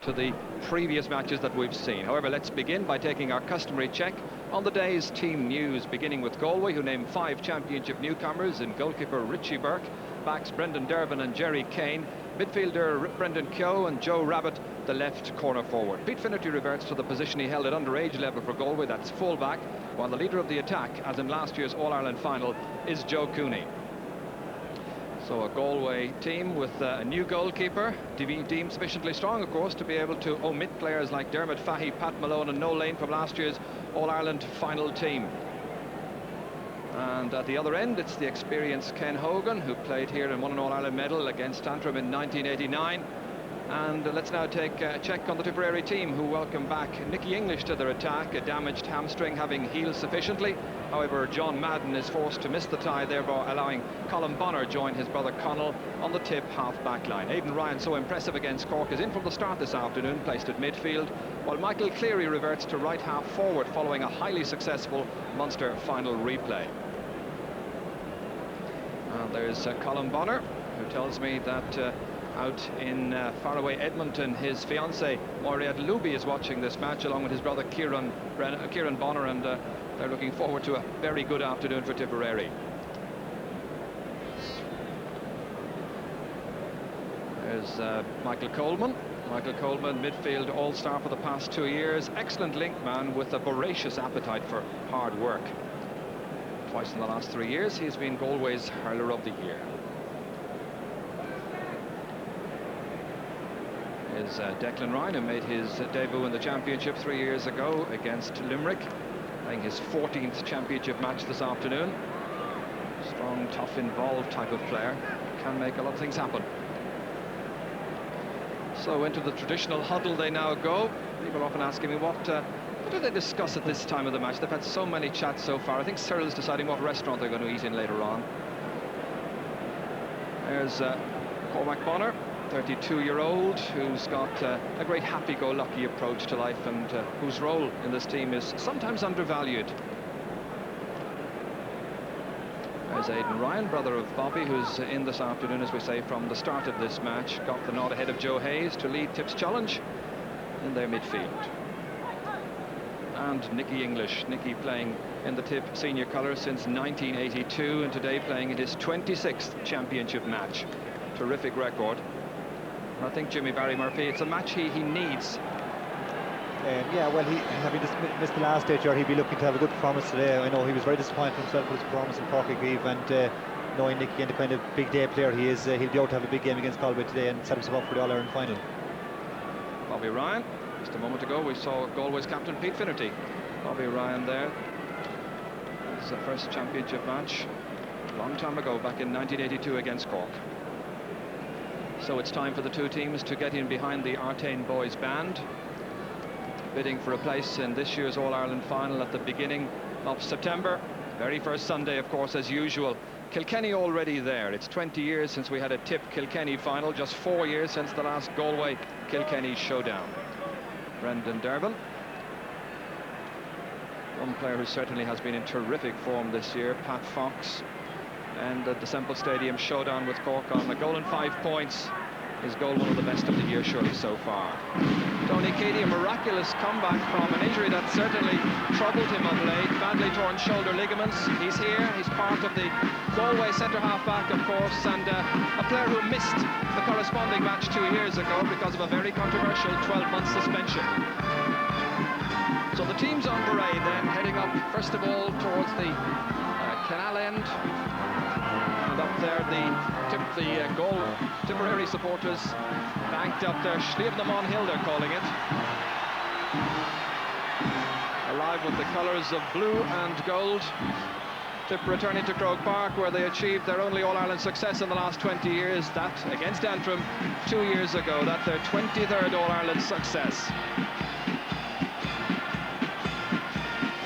to the previous matches that we've seen. However, let's begin by taking our customary check on the day's team news, beginning with Galway, who named 5 championship newcomers in goalkeeper Richie Burke, backs Brendan Durbin and Jerry Kane, midfielder Brendan Keogh and Joe Rabbit, the left corner forward. Pete Finnerty reverts to the position he held at underage level for Galway, that's full-back, while the leader of the attack, as in last year's All-Ireland final, is Joe Cooney. So a Galway team with a new goalkeeper, deemed sufficiently strong, of course, to be able to omit players like Dermot Fahy, Pat Malone and Noel Lane from last year's All-Ireland final team. And at the other end, it's the experienced Ken Hogan, who played here and won an All-Ireland medal against Antrim in 1989. And let's now take a check on the Tipperary team, who welcome back Nicky English to their attack, a damaged hamstring having healed sufficiently. However, John Madden is forced to miss the tie, thereby allowing Colin Bonner join his brother Connell on the Tip half-back line. Aidan Ryan, so impressive against Cork, is in from the start this afternoon, placed at midfield, while Michael Cleary reverts to right half forward following a highly successful Munster final replay. There's Colin Bonner, who tells me that out in faraway Edmonton, his fiancée Mauriette Luby is watching this match along with his brother Kieran Bonner, and they're looking forward to a very good afternoon for Tipperary. There's Michael Coleman. Michael Coleman, midfield all-star for the past 2 years, excellent link man with a voracious appetite for hard work. Twice in the last 3 years he's been Galway's Hurler of the Year. Is Declan Ryan, who made his debut in the championship 3 years ago against Limerick, playing his 14th championship match this afternoon. Strong, tough, involved type of player, can make a lot of things happen. So into the traditional huddle they now go. People often asking me what do they discuss at this time of the match. They've had so many chats so far. I think Cyril's deciding what restaurant they're going to eat in later on. There's Cormac Bonner, 32-year-old, who's got a great happy-go-lucky approach to life, and whose role in this team is sometimes undervalued. There's Aidan Ryan, brother of Bobby, who's in this afternoon, as we say, from the start of this match. Got the nod ahead of Joe Hayes to lead Tip's challenge in their midfield. And Nicky English, Nicky playing in the Tip senior colours since 1982, and today playing in his 26th championship match. Terrific record. I think Jimmy Barry Murphy, it's a match he needs. Yeah, well, having just missed the last stage here, he'd be looking to have a good performance today. I know he was very disappointed himself with his performance in Cork Grieve, and knowing Nicky and the kind of big day player he is, he'll be able to have a big game against Galway today and set himself up for the All-Ireland final. Bobby Ryan, just a moment ago we saw Galway's captain Pete Finnerty. Bobby Ryan there. This is the first championship match a long time ago, back in 1982 against Cork. So it's time for the two teams to get in behind the Artane boys band, bidding for a place in this year's All-Ireland final at the beginning of September. Very first Sunday, of course, as usual. Kilkenny already there. It's 20 years since we had a Tip Kilkenny final, just 4 years since the last Galway Kilkenny showdown. Brendan Durbin, one player who certainly has been in terrific form this year, Pat Fox, and at the Semple Stadium showdown with Cork on a goal and 5 points. His goal, one of the best of the year surely so far. Tony Keady, a miraculous comeback from an injury that certainly troubled him of late. Badly torn shoulder ligaments. He's here, he's part of the Galway centre half back, of course, and a player who missed the corresponding match 2 years ago because of a very controversial 12-month suspension. So the team's on parade then, heading up first of all towards the canal end. And up there, the Tipperary supporters banked up there. Sliabh na Mon Hill, they're calling it. Alive with the colours of blue and gold. Tip returning to Croke Park, where they achieved their only All-Ireland success in the last 20 years. That against Antrim 2 years ago. That's their 23rd All-Ireland success.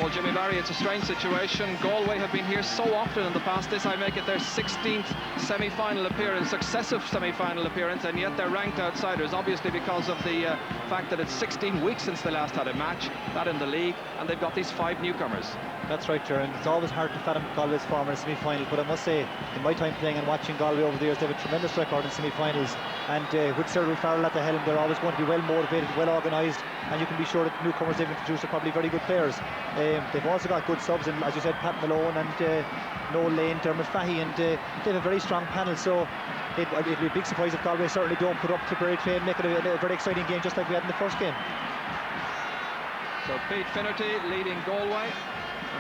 Well, Jimmy Barry, it's a strange situation. Galway have been here so often in the past. This, I make it their 16th semi-final appearance, successive semi-final appearance, and yet they're ranked outsiders, obviously because of the fact that it's 16 weeks since they last had a match, that in the league, and they've got these 5 newcomers. That's right, Sharon. It's always hard to fathom Galway's form in a semi-final, but I must say, in my time playing and watching Galway over the years, they have a tremendous record in semi-finals, and with Cyril Farrell at the helm, they're always going to be well motivated, well organised, and you can be sure that the newcomers they've introduced are probably very good players. They've also got good subs, and as you said, Pat Malone and Noel Lane, Dermot Fahy, and they have a very strong panel, so it'll be a big surprise if Galway certainly don't put up Tipperary Clay and make it a very exciting game, just like we had in the first game. So Pete Finnerty leading Galway,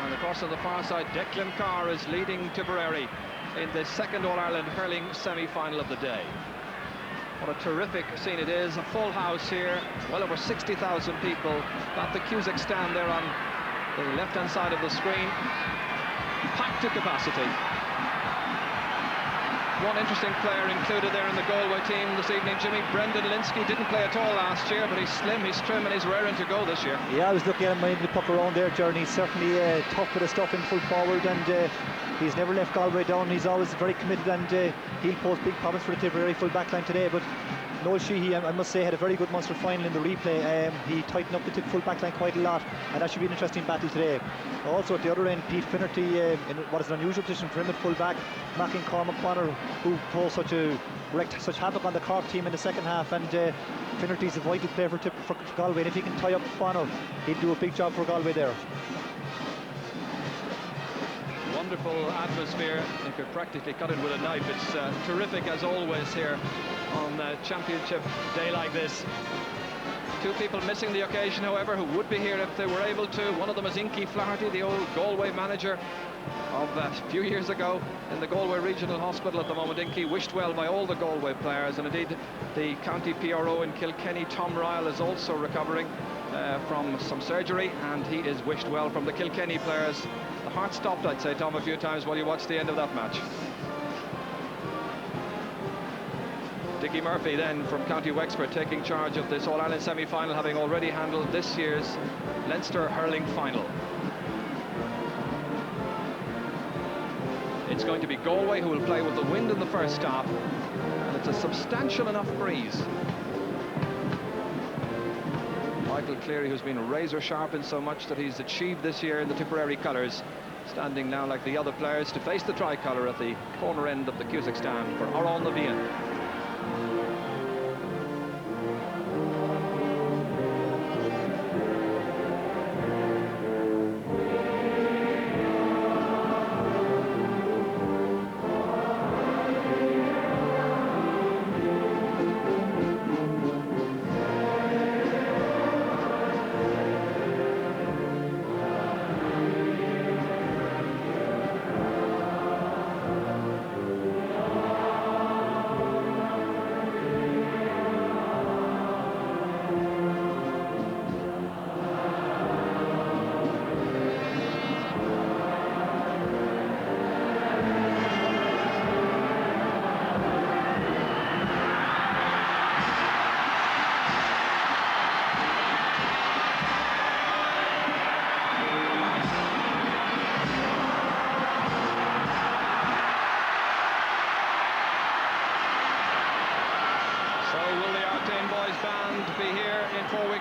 and of course on the far side Declan Carr is leading Tipperary in the second All-Ireland hurling semi-final of the day. What a terrific scene it is, a full house here, well over 60,000 people at the Cusack stand there on the left-hand side of the screen, packed to capacity. One interesting player included there in the Galway team this evening, Jimmy. Brendan Linsky didn't play at all last year, but he's slim, he's trim, and he's raring to go this year. Yeah, I was looking at him minding the puck around there, Journey. He's certainly tough bit of stuff in full forward, and he's never left Galway down. He's always very committed, and he'll pose big problems for the Tipperary full back line today. But Noel Sheehy, I must say, had a very good Munster final in the replay. He tightened up the full back line quite a lot, and that should be an interesting battle today. Also at the other end, Pete Finnerty, in what is an unusual position for him at full back, marking Cormac Bonner, who posed wreaked such havoc on the Cork team in the second half, and Finnerty's a vital player for Galway, and if he can tie up Bonner, he'll do a big job for Galway there. Wonderful atmosphere. You could practically cut it with a knife. It's terrific as always here on championship day like this. 2 people missing the occasion, however, who would be here if they were able to. One of them is Inky Flaherty, the old Galway manager of a few years ago in the Galway Regional Hospital at the moment. Inky wished well by all the Galway players, and indeed the county PRO in Kilkenny, Tom Ryle, is also recovering from some surgery, and he is wished well from the Kilkenny players. The heart stopped, I'd say, Tom, a few times while you watched the end of that match. Dickie Murphy then from County Wexford taking charge of this All-Ireland semi-final, having already handled this year's Leinster hurling final. It's going to be Galway who will play with the wind in the first half, and it's a substantial enough breeze. Michael Cleary, who's been razor sharp in so much that he's achieved this year in the Tipperary colours, standing now like the other players to face the tricolour at the corner end of the Cusack stand for Oran Levian.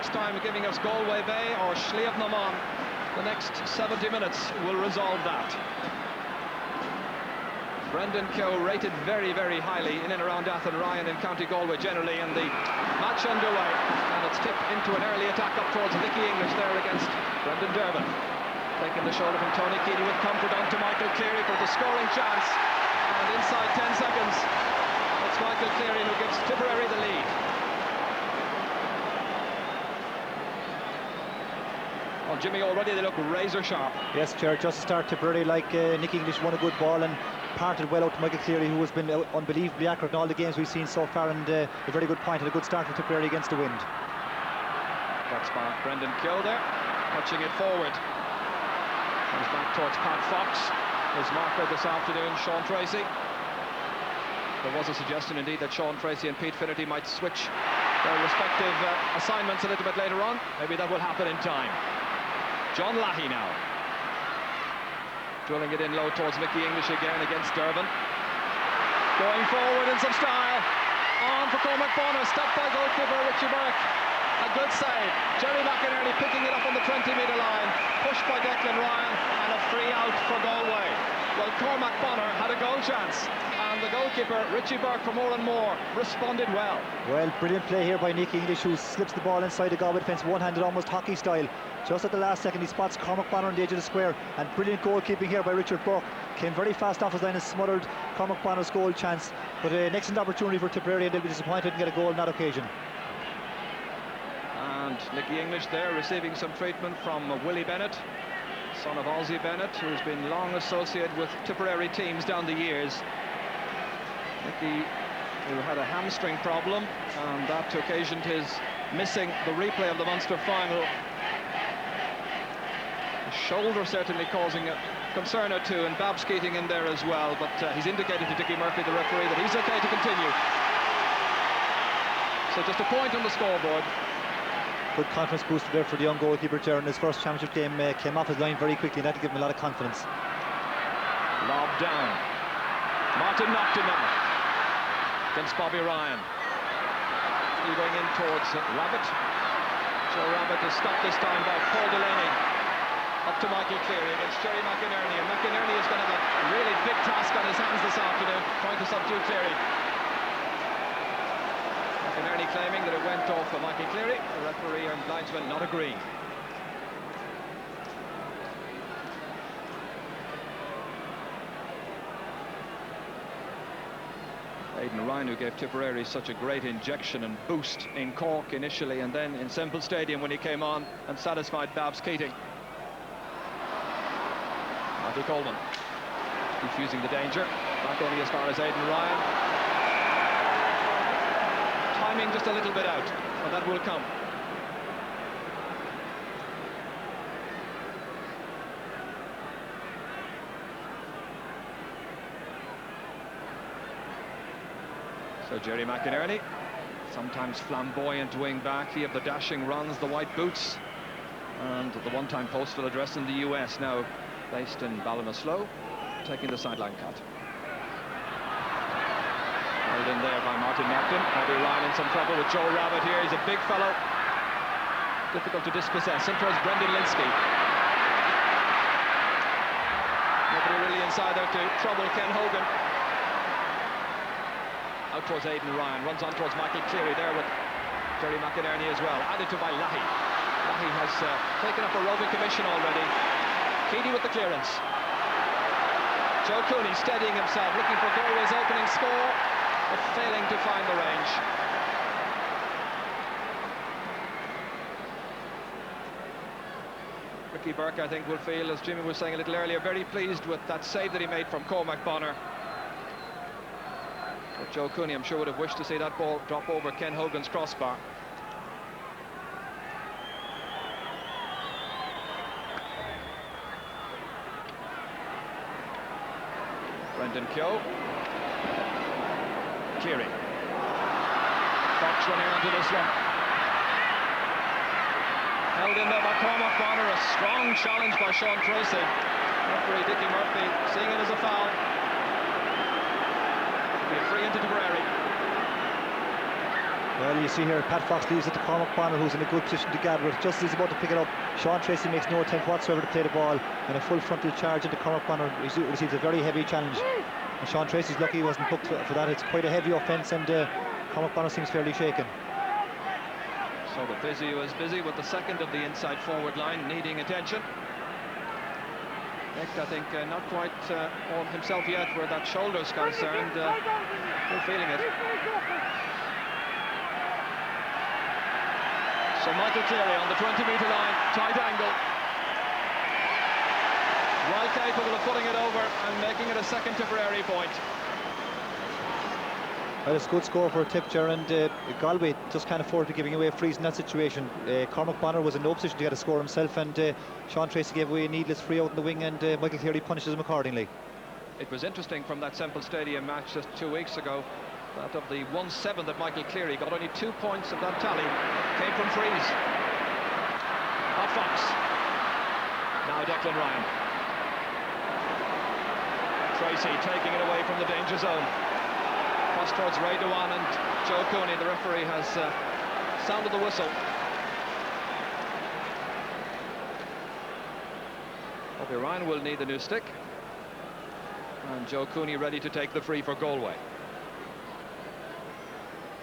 Time giving us Galway Bay or Sliabh-na-Mon. The next 70 minutes will resolve that. Brendan Keogh rated very, very highly in and around Athenryan in County Galway generally, and the match underway, and it's tipped into an early attack up towards Nicky English there against Brendan Durbin. Taking the shoulder from Tony Keady with comfort on to Michael Cleary for the scoring chance, and inside 10 seconds it's Michael Cleary who gives Tipperary the lead. Well, Jimmy, already they look razor sharp. Yes, Chair, just to start Tipperary, like Nick English won a good ball and parted well out to Michael Cleary, who has been unbelievably accurate in all the games we've seen so far, and a very good point and a good start for Tipperary against the wind. That's by Brendan Keogh there, touching it forward. Comes back towards Pat Fox, his marker this afternoon, Sean Tracy. There was a suggestion indeed that Sean Tracy and Pete Finnerty might switch their respective assignments a little bit later on. Maybe that will happen in time. John Lahey now. Drilling it in low towards Mickey English again against Durbin. Going forward in some style. On for Cormac Bonner, stopped by goalkeeper Richie Burke. A good save. Jerry McInerney picking it up on the 20-metre line. Pushed by Declan Ryan, and a free out for Galway. Well, Cormac Bonner had a goal chance, and the goalkeeper, Richie Burke, for more and more, responded well. Well, brilliant play here by Nicky English, who slips the ball inside the Galway defence, one-handed, almost hockey style. Just at the last second, he spots Cormac Bonner on the edge of the square, and brilliant goalkeeping here by Richard Burke. Came very fast off his line and smothered Cormac Bonner's goal chance. But an excellent opportunity for Tipperary, and they'll be disappointed and get a goal on that occasion. And Nicky English there receiving some treatment from Willie Bennett, son of Ozzie Bennett, who's been long associated with Tipperary teams down the years. Nicky, who had a hamstring problem, and that occasioned his missing the replay of the Munster final. His shoulder certainly causing a concern or two, and Babs Keating in there as well, but he's indicated to Dickie Murphy, the referee, that he's okay to continue. So just a point on the scoreboard. Good confidence booster there for the young goalkeeper there in his first championship game. Came off his line very quickly, and that gave him a lot of confidence. Lob down. Martin knocked him now against Bobby Ryan. He's going in towards Rabbit. Joe Rabbit is stopped this time by Paul Delaney. Up to Michael Cleary against Jerry McInerney, and McInerney is going to have a really big task on his hands this afternoon, trying to subdue Cleary. McInerney claiming that it went off for Michael Cleary. The referee and linesman not agreeing. Aidan Ryan, who gave Tipperary such a great injection and boost in Cork initially, and then in Semple Stadium when he came on and satisfied Babs Keating. Michael Coleman defusing the danger. Back only as far as Aidan Ryan. Timing just a little bit out, and that will come. So Jerry McInerney, sometimes flamboyant wing back, he of the dashing runs, the white boots, and the one-time postal address in the US, now based in Ballinasloe, taking the sideline cut. Held in there by Martin Napton. Bobby Ryan in some trouble with Joe Rabbit here. He's a big fellow, difficult to dispossess. In towards Brendan Linsky. Nobody really inside there to trouble Ken Hogan. Out towards Aidan Ryan, runs on towards Michael Cleary there with Jerry McInerney as well. Added to by Lahey. Lahey has taken up a roving commission already. Keady with the clearance. Joe Cooney steadying himself, looking for Galway's opening score, but failing to find the range. Ricky Burke, I think, will feel, as Jimmy was saying a little earlier, very pleased with that save that he made from Cormac Bonner. But Joe Cooney, I'm sure, would have wished to see that ball drop over Ken Hogan's crossbar. Brendan Keogh. Cleary. Fox running onto this one. Held in there by Cormac Bonner. A strong challenge by Sean Tracy. Referee Dickie Murphy seeing it as a foul. It'll be a free into Tipperary. Well, you see here, Pat Fox leaves it to Cormac Bonner, who's in a good position to gather it. Just as he's about to pick it up, Sean Tracy makes no attempt whatsoever to play the ball, and a full frontal charge into Cormac Bonner receives a very heavy challenge. And Sean Tracy's lucky he wasn't booked for that. It's quite a heavy offence, and Cormac Bonner seems fairly shaken. So the physio is busy with the second of the inside forward line, needing attention. Nick, I think, not quite on himself yet where that shoulder's concerned. Still feeling it. So Michael Cleary on the 20-metre line, tight angle. Well capable of putting it over and making it a second Tipperary point. Well, it's a good score for Tipcher, and Galway just can't afford to be giving away frees in that situation. Cormac Bonner was in no position to get a score himself, and Sean Tracy gave away a needless free out in the wing, and Michael Cleary punishes him accordingly. It was interesting from that Semple Stadium match just 2 weeks ago, that of the 1-7 that Michael Cleary got, only 2 points of that tally came from frees. Pat Fox. Now Declan Ryan. Tracy taking it away from the danger zone. Cross towards Ray Dewan, and Joe Cooney, the referee, has sounded the whistle. Bobby Ryan will need the new stick. And Joe Cooney ready to take the free for Galway.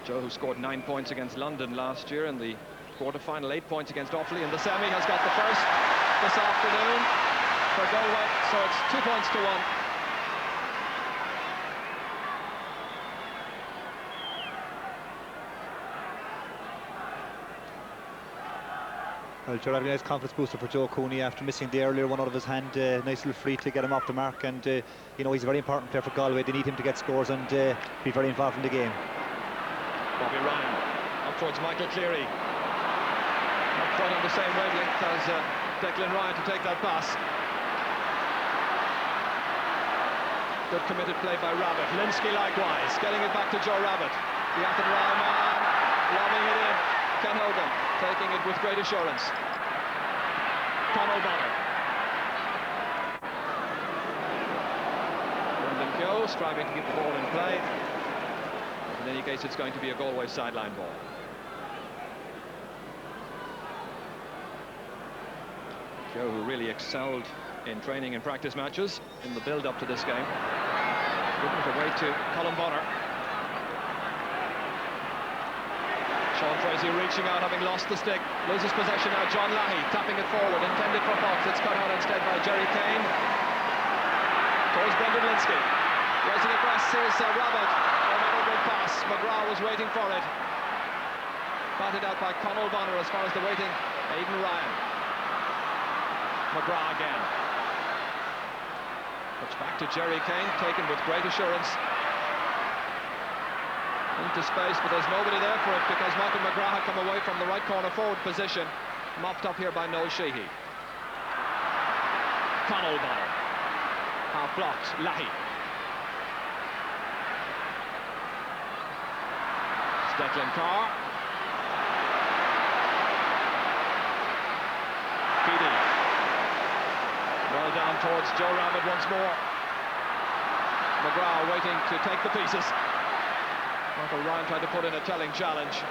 Joe, who scored 9 points against London last year in the quarter-final, 8 points against Offaly in the semi, has got the first this afternoon for Galway, so it's 2 points to 1. Well, sure, having a nice confidence booster for Joe Cooney after missing the earlier one out of his hand. Nice little free to get him off the mark, and you know, he's a very important player for Galway. They need him to get scores and be very involved in the game. Bobby Ryan up towards Michael Cleary. Not quite on the same wavelength as Declan Ryan to take that pass. Good committed play by Rabbit. Linsky likewise, getting it back to Joe Rabbit. The Athenry man, lobbing it in. Ken Hogan taking it with great assurance. Conall Bonner. Brendan Keogh striving to keep the ball in play. In any case, it's going to be a Galway sideline ball. Keogh, who really excelled in training and practice matches in the build-up to this game. Giving it away to Colin Bonner. Sean Tracy reaching out, having lost the stick. Loses possession now. John Lahey tapping it forward, intended for Fox. It's cut out instead by Jerry Kane. Towards Brendan Linsky. Racing across is Rabbit. Another good pass. McGrath was waiting for it. Batted out by Conall Bonner as far as the waiting Aidan Ryan. McGrath again. Puts back to Jerry Kane, taken with great assurance. Into space, but there's nobody there for it because Michael McGrath had come away from the right corner forward position. Mopped up here by Noel Sheehy. Conall Bonner. Half blocked. Lahey. It's Declan Carr. Keady. Well down towards Joe Rabbit once more. McGrath waiting to take the pieces. Michael Ryan tried to put in a telling challenge.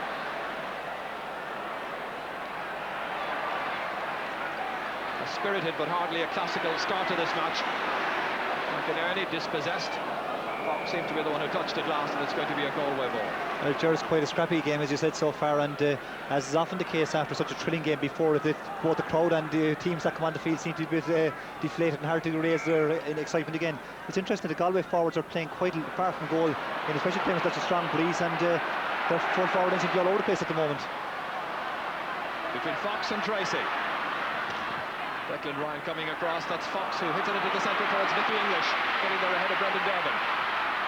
A spirited but hardly a classical start to this match. McInerney dispossessed. Fox seemed to be the one who touched it last, and it's going to be a Galway ball. Well, it's quite a scrappy game, as you said so far, and as is often the case after such a thrilling game before, both the crowd and the teams that come on the field seem to be a bit deflated and hard to raise their excitement again. It's interesting, the Galway forwards are playing quite far from goal, and especially playing with such a strong breeze, and their full forward seem to be all over the place at the moment. Between Fox and Tracy. Declan Ryan coming across. That's Fox who hits it into the centre towards Nicky English, getting there ahead of Brendan Durbin.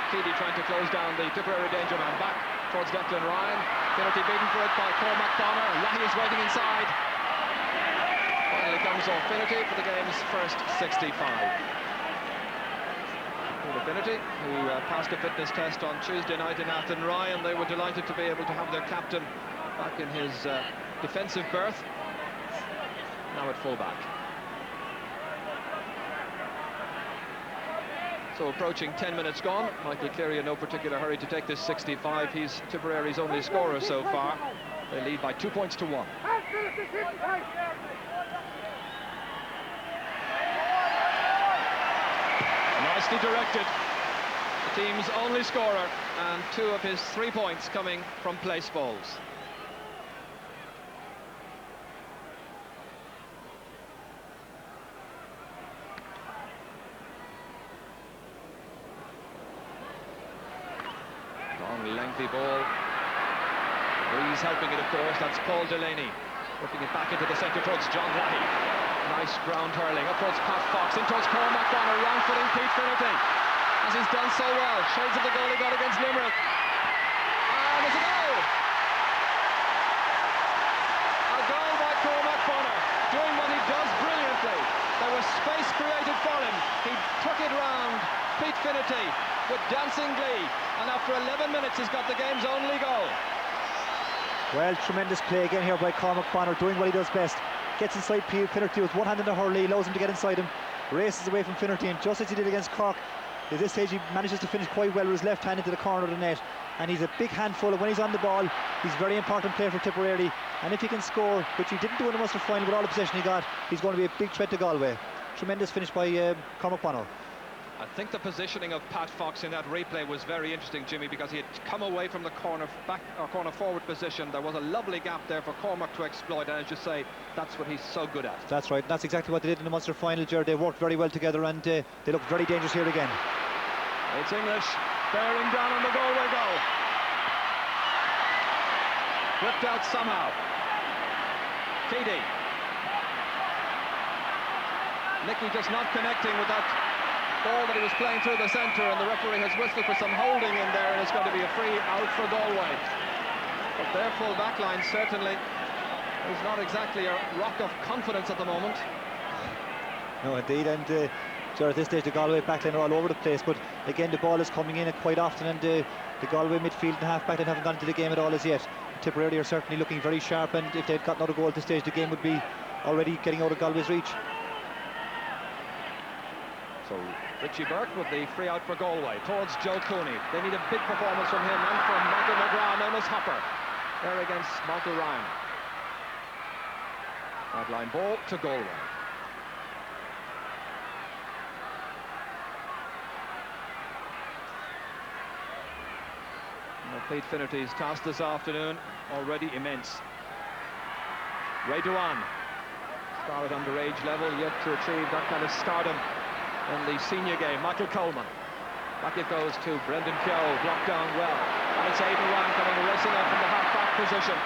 Keady trying to close down the Tipperary danger man. Back towards Declan Ryan. Penalty beaten for it by Cormac Bonner. Lahey is waiting inside. Finally comes off Finnerty for the game's first 65. Finnerty, who passed a fitness test on Tuesday night in Athenry, and they were delighted to be able to have their captain back in his defensive berth. Now at fullback. So approaching 10 minutes gone. Michael Cleary in no particular hurry to take this 65. He's Tipperary's only scorer so far. They lead by 2 points to 1. Nicely directed. The team's only scorer, and 2 of his 3 points coming from place balls. Lengthy ball. He's helping it, of course. That's Paul Delaney working it back into the centre towards John Lahey. Nice ground hurling up towards Pat Fox, in towards Cormac Bonner, wrong footing Pete Finnerty, as he's done so well. Shades of the goal he got against Limerick, and it's a goal. A goal by Cormac Bonner, doing what he does brilliantly. There was space created for him. He took it round Pete Finnerty with dancing glee, and after 11 minutes he's got the game's only goal. Well, tremendous play again here by Cormac Bonner, doing what he does best. Gets inside Finnerty with one hand in the hurley, allows him to get inside him, races away from Finnerty, and just as he did against Cork, At this stage he manages to finish quite well with his left hand into the corner of the net, and he's a big handful. When he's on the ball, he's a very important player for Tipperary, and if he can score, which he didn't do in the Munster final with all the possession he got, he's going to be a big threat to Galway. Tremendous finish by Cormac Bonner. I think the positioning of Pat Fox in that replay was very interesting, Jimmy, because he had come away from the corner back or corner forward position. There was a lovely gap there for Cormac to exploit, and as you say, that's what he's so good at. That's right. That's exactly what they did in the Munster final, Gerard. They worked very well together, and they look very dangerous here again. It's English bearing down on the Galway goal. Whipped out somehow. Keady. Nicky just not connecting with that ball that he was playing through the centre, and the referee has whistled for some holding in there, and it's going to be a free out for Galway. But their full back line certainly is not exactly a rock of confidence at the moment. No, indeed, and at this stage the Galway backline are all over the place, but again the ball is coming in quite often, and the Galway midfield and half-back haven't gone into the game at all as yet. Tipperary are certainly looking very sharp, and if they'd got another goal at this stage, the game would be already getting out of Galway's reach. So Richie Burke with the free out for Galway towards Joe Cooney. They need a big performance from him and from Michael McGrath, known as Hopper, there against Michael Ryan. Sideline ball to Galway. Pete Finnerty's task this afternoon already immense. Ray Dewan started underage level, yet to achieve that kind of stardom in the senior game. Michael Coleman. Back it goes to Brendan Keogh, blocked down well. And it's Aidan Ryan coming racing out from the half-back position.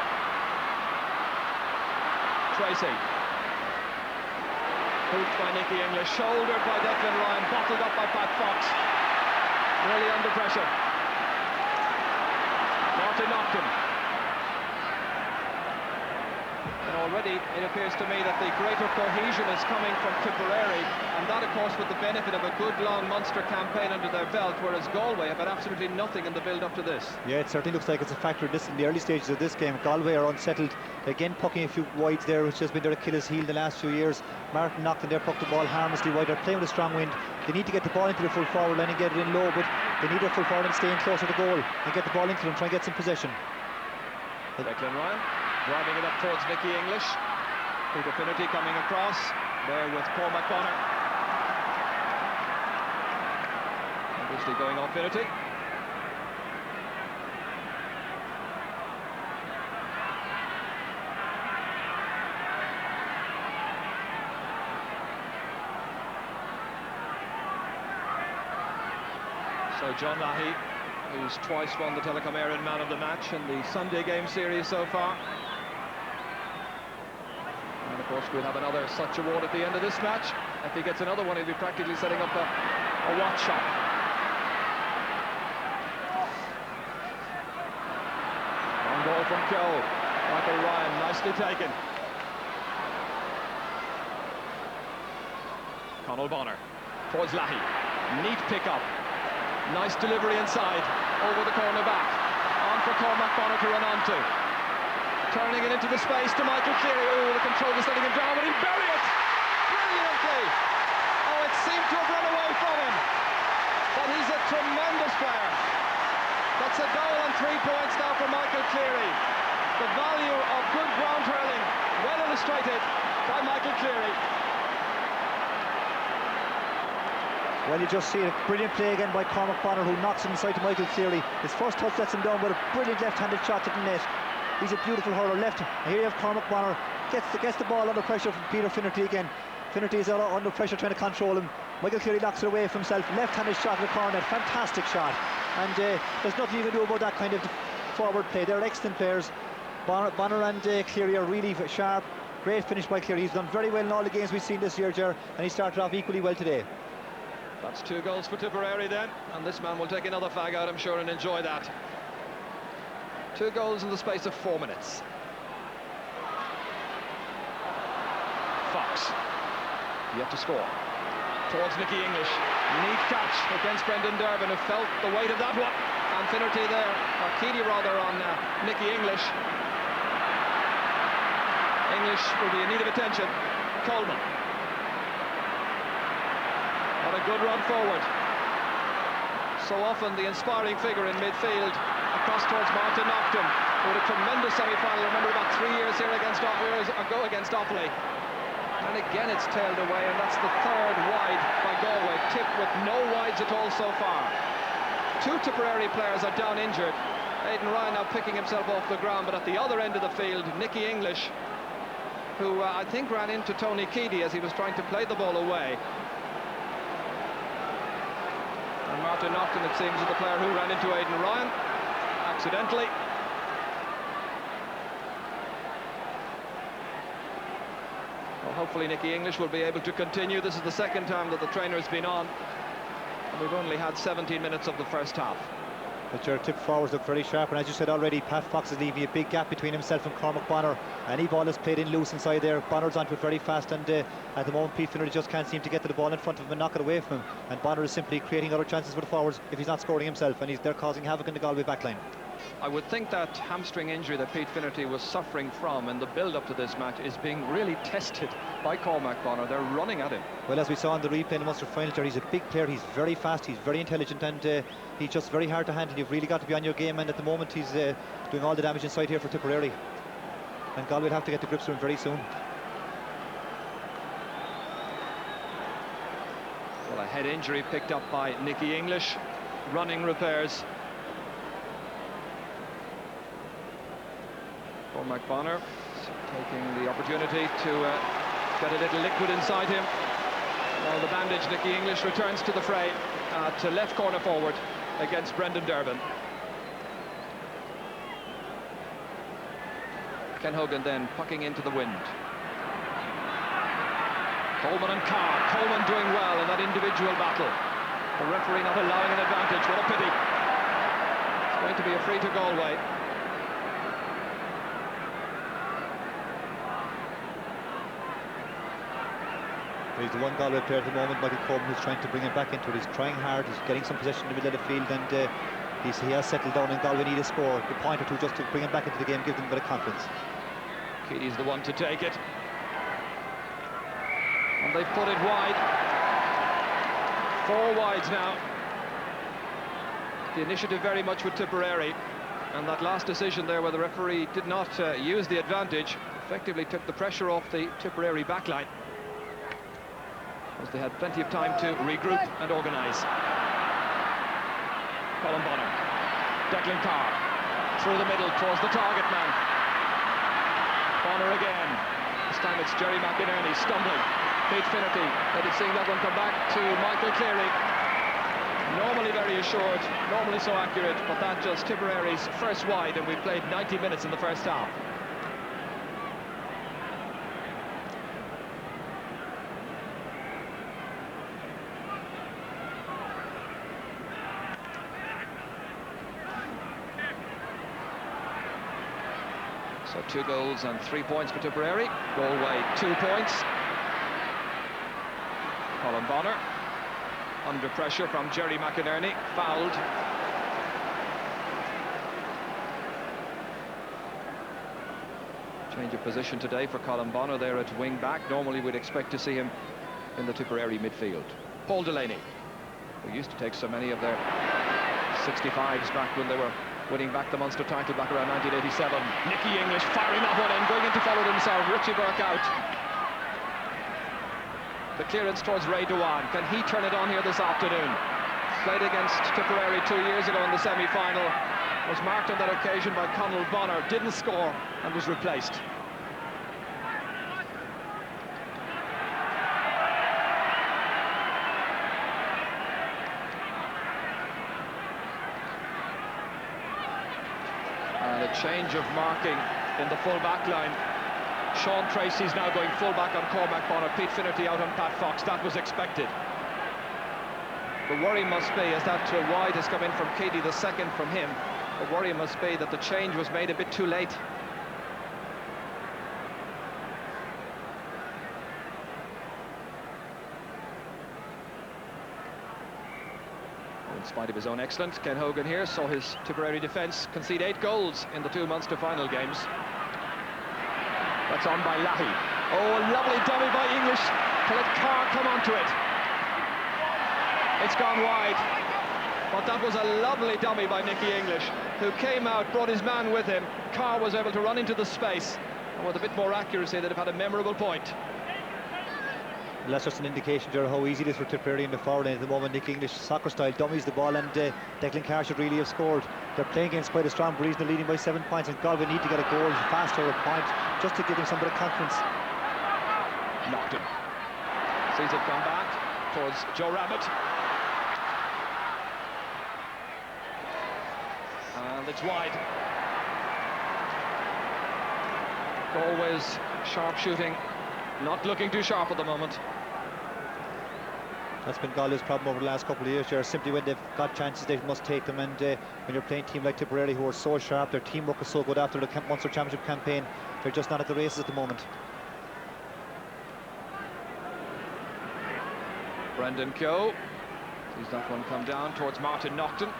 Tracy. Hooped by Nicky English, shouldered by Declan Ryan, bottled up by Pat Fox. Really under pressure. Martin Nocton. And already it appears to me that the greater cohesion is coming from Tipperary, and that of course with the benefit of a good long Munster campaign under their belt, whereas Galway have had absolutely nothing in the build up to this. Yeah, it certainly looks like it's a factor in the early stages of this game. Galway are unsettled, again pucking a few wides there, which has been their Achilles heel the last few years. Martin Nocton there pucked the ball harmlessly wide. They're playing with a strong wind. They need to get the ball into the full forward line and get it in low, but they need their full forward and staying closer to goal and get the ball into them, try and get some possession. Declan Ryan driving it up towards Nicky English. Peter Finnerty coming across there with Cormac Bonner. Obviously going off Finnerty. So John Lahey, who's twice won the Telecom Éireann Man of the Match in the Sunday game series so far. And of course we'll have another such award at the end of this match. If he gets another one, he'll be practically setting up a watch shop. Long ball from Keogh. Michael Ryan, nicely taken. Conal Bonner towards Lahey. Neat pick-up. Nice delivery inside, over the corner back. On for Cormac Bonner to run onto. Turning it into the space to Michael Cleary. Oh, the control is letting him down, but he buried it brilliantly. Oh, it seemed to have run away from him. But he's a tremendous player. That's a goal and 3 points now for Michael Cleary. The value of good ground hurling, well illustrated by Michael Cleary. Well, you just see a brilliant play again by Cormac Bonner, who knocks it inside to Michael Cleary. His first touch lets him down with a brilliant left-handed shot to the net. He's a beautiful hurler. Left. Here you have Cormac Bonner. Gets the ball under pressure from Peter Finnerty again. Finnerty is under pressure trying to control him. Michael Cleary knocks it away from himself. Left-handed shot to the corner. Fantastic shot. And there's nothing you can do about that kind of forward play. They're excellent players. Bonner and Cleary are really sharp. Great finish by Cleary. He's done very well in all the games we've seen this year, Ger, and he started off equally well today. That's 2 goals for Tipperary then, and this man will take another fag out, I'm sure, and enjoy that. 2 goals in the space of 4 minutes. Fox, yet to score. Towards Nicky English. Neat catch against Brendan Durbin, who felt the weight of that one. And Finnerty there, or Keady rather, on Nicky English. English will be in need of attention. Coleman. What a good run forward. so often the inspiring figure in midfield, across towards Martin Nocton, who had a tremendous semi-final, remember, about 3 years here against Offaly. And again it's tailed away, and that's the third wide by Galway. Tip with no wides at all so far. 2 Tipperary players are down injured. Aidan Ryan now picking himself off the ground, but at the other end of the field, Nicky English, who I think ran into Tony Keady as he was trying to play the ball away. And Martin Nocton, it seems, is the player who ran into Aidan Ryan accidentally. Well, hopefully Nicky English will be able to continue. This is the second time that the trainer has been on, and we've only had 17 minutes of the first half. But your tip forwards look very sharp, and as you said already, Pat Fox is leaving a big gap between himself and Cormac Bonner. Any ball is played in loose inside there. Bonner's onto it very fast, and at the moment Pete Finnerty just can't seem to get to the ball in front of him and knock it away from him. And Bonner is simply creating other chances for the forwards if he's not scoring himself, and they're causing havoc in the Galway backline. I would think that hamstring injury that Pete Finnerty was suffering from in the build-up to this match is being really tested by Cormac Bonner. They're running at him. Well, as we saw in the replay in the Munster final, he's a big player, he's very fast, he's very intelligent, and he's just very hard to handle. You've really got to be on your game, and at the moment he's doing all the damage inside here for Tipperary. And Galway will have to get to grips with him very soon. Well, a head injury picked up by Nicky English. Running repairs. Cormac Bonner taking the opportunity to get a little liquid inside him. Well, the bandage, Nicky English returns to the fray to left corner forward against Brendan Durbin. Ken Hogan then pucking into the wind. Coleman and Carr. Coleman doing well in that individual battle. The referee not allowing an advantage. What a pity. It's going to be a free to Galway. He's the one Galway player at the moment, Michael Coleman, who's trying to bring him back into it. He's trying hard, he's getting some possession in the middle of the field, and he has settled down, and Galway need a score, a point or two, just to bring him back into the game, give them a bit of confidence. Keady's the one to take it. And they've put it wide. 4 wides now. The initiative very much with Tipperary, and that last decision there where the referee did not use the advantage effectively took the pressure off the Tipperary backline, as they had plenty of time to regroup and organise. Colin Bonner, Declan Carr, through the middle towards the target man. Bonner again. This time it's Jerry McInerney stumbling. Pete Finnerty, let it seeing that one come back to Michael Cleary. Normally very assured, normally so accurate, but that just Tipperary's first wide, and we've played 90 minutes in the first half. So 2 goals and 3 points for Tipperary. Galway 2 points. Colin Bonner under pressure from Jerry McInerney, fouled. Change of position today for Colin Bonner there at wing back. Normally we'd expect to see him in the Tipperary midfield. Paul Delaney, who used to take so many of their 65s back when they were winning back the Munster title back around 1987. Nicky English firing that one in, going in to follow himself. Richie Burke out. The clearance towards Ray Dewan. Can he turn it on here this afternoon? Played against Tipperary 2 years ago in the semi-final. Was marked on that occasion by Conal Bonner. Didn't score and was replaced. And a change of marking in the full back line. Sean Tracy's now going full back on Cormac Bonner. Pete Finnerty out on Pat Fox. That was expected. The worry must be, as that wide has come in from Keady, the second from him, the worry must be that the change was made a bit too late. In spite of his own excellence, Ken Hogan here saw his Tipperary defence concede 8 goals in the 2 Munster final games. That's on by Lahey. Oh, a lovely dummy by English to let Carr come onto it. It's gone wide. But that was a lovely dummy by Nicky English, who came out, brought his man with him. Carr was able to run into the space, and with a bit more accuracy, they'd have had a memorable point. Well, that's just an indication, Gerard, how easy it is for Tipperary in the forward line at the moment. Nick English, soccer style, dummies the ball, and Declan Carr should really have scored. They're playing against quite a strong breeze, they're leading by 7 points, and Galway need to get a goal faster, a point, just to give them some bit of confidence. Nocton sees it come back towards Joe Rabbit. And it's wide. Galway's sharp shooting, not looking too sharp at the moment. That's been Galway's problem over the last couple of years, Gerard. Simply when they've got chances, they must take them, and when you're playing a team like Tipperary, who are so sharp, their teamwork is so good after the Munster Championship campaign, they're just not at the races at the moment. Brendan Keogh sees that one come down towards Martin Nocton.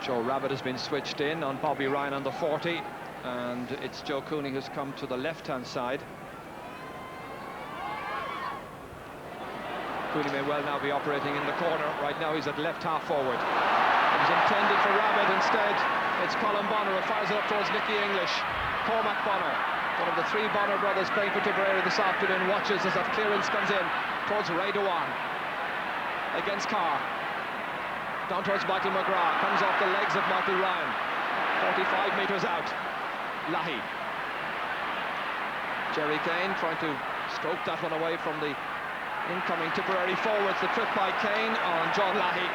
Joe Rabbit has been switched in on Bobby Ryan on the 40, and it's Joe Cooney who's come to the left-hand side. Cooney may well now be operating in the corner. Right now he's at left half forward. It was intended for Rabbit. Instead, it's Colin Bonner who fires it up towards Nicky English. Cormac Bonner, one of the 3 Bonner brothers playing for Tipperary this afternoon, watches as that clearance comes in towards Ray Dewan against Carr. Down towards Michael McGrath, comes off the legs of Michael Ryan. 45 metres out. Lahey. Jerry Kane trying to stroke that one away from the incoming Tipperary forwards. The trip by Kane on John Lahey.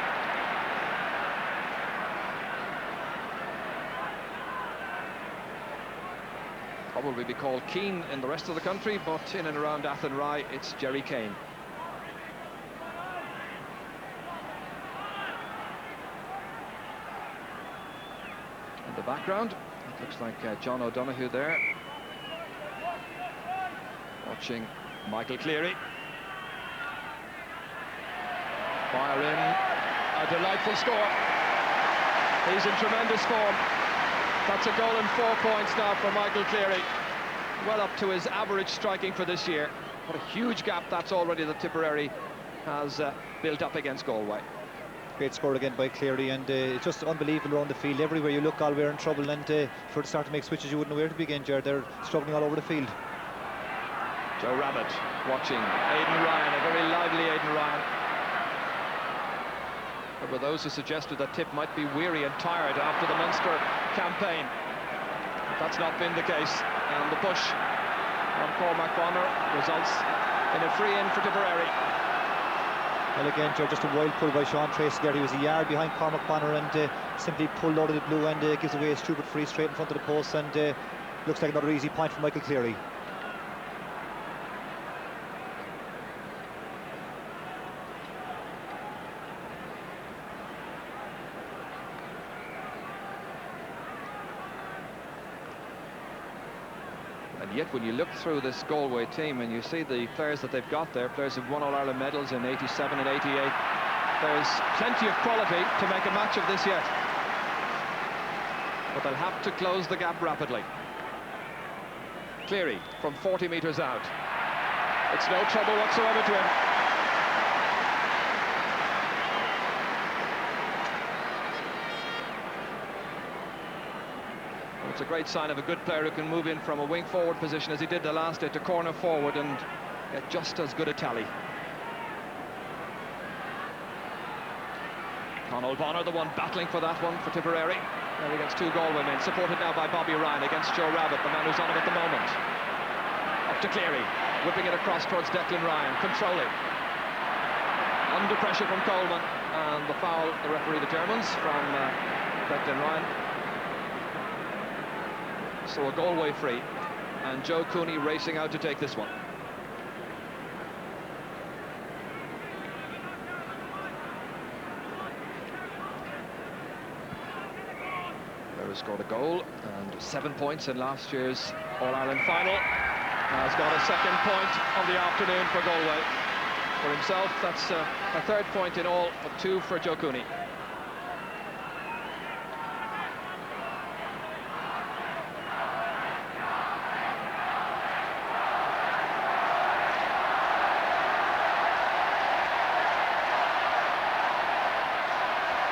Probably be called Keane in the rest of the country, but in and around Athenry, it's Jerry Kane. In the background, it looks like John O'Donoghue there, watching Michael Cleary fire in a delightful score. He's in tremendous form. That's a goal and 4 points now for Michael Cleary, well up to his average striking for this year. What a huge gap that's already that Tipperary has built up against Galway. Great score again by Cleary, and it's just unbelievable around the field. Everywhere you look, Galway are in trouble, and for the start to make switches, you wouldn't know where to begin, Gerard. They're struggling all over the field. Joe Rabbit watching Aidan Ryan, a very lively Aidan Ryan. There were those who suggested that Tip might be weary and tired after the Munster campaign. But that's not been the case, and the push on Cormac Bonner results in a free-in for Tipperary. Well, again, Gerard, just a wild pull by Sean Tracy there. He was a yard behind Cormac Bonner and simply pulled out of the blue, and gives away a stupid free straight in front of the post, and looks like another easy point for Michael Cleary. And yet when you look through this Galway team and you see the players that they've got there, players who've won All-Ireland medals in '87 and '88, there's plenty of quality to make a match of this yet. But they'll have to close the gap rapidly. Cleary from 40 metres out. It's no trouble whatsoever to him. It's a great sign of a good player who can move in from a wing forward position as he did the last day to corner forward and get just as good a tally. Conall Bonner, the one battling for that one for Tipperary. There against 2 Galway men, supported now by Bobby Ryan against Joe Rabbit, the man who's on him at the moment. Up to Cleary, whipping it across towards Declan Ryan, controlling. Under pressure from Coleman, and the foul the referee determines from Declan Ryan. So a Galway free, and Joe Cooney racing out to take this one. Barrow scored a goal and 7 points in last year's All-Ireland final. Has got a second point of the afternoon for Galway. For himself, that's a 3rd point in all, but 2 for Joe Cooney.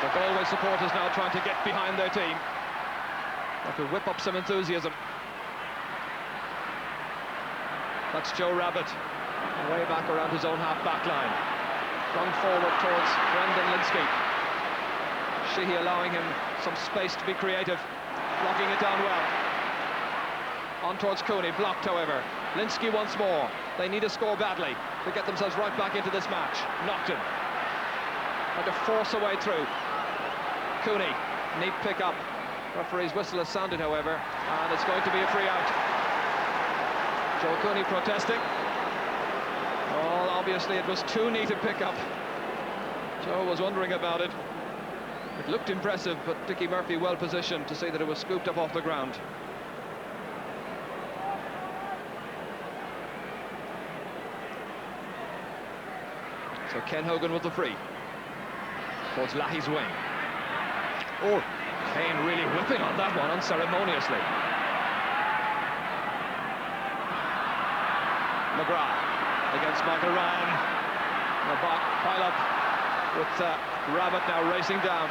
The Galway supporters now trying to get behind their team. That will whip up some enthusiasm. That's Joe Rabbit, way back around his own half-back line. Flung forward towards Brendan Linsky. Sheehy allowing him some space to be creative, blocking it down well. On towards Cooney, blocked however. Linsky once more. They need a score badly to get themselves right back into this match. Nocton had to force a way through. Cooney, neat pick up. Referee's whistle has sounded however, and it's going to be a free out. Joe Cooney protesting. Well, obviously it was too neat a pick up. Joe was wondering about it. It looked impressive, but Dickie Murphy well positioned to see that it was scooped up off the ground. So Ken Hogan with the free towards Lahey's wing. Oh, Kane really whipping on that one unceremoniously. McGrath against Michael Ryan. The pile up with Rabbit now racing down.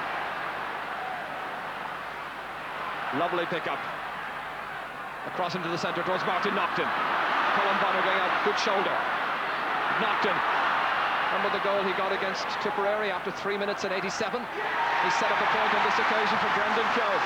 Lovely pickup. Across into the centre towards Martin Nocton. Colin Bonner going out, good shoulder. Nocton. Remember the goal he got against Tipperary after 3 minutes and 87? He set up a point on this occasion for Brendan Keogh.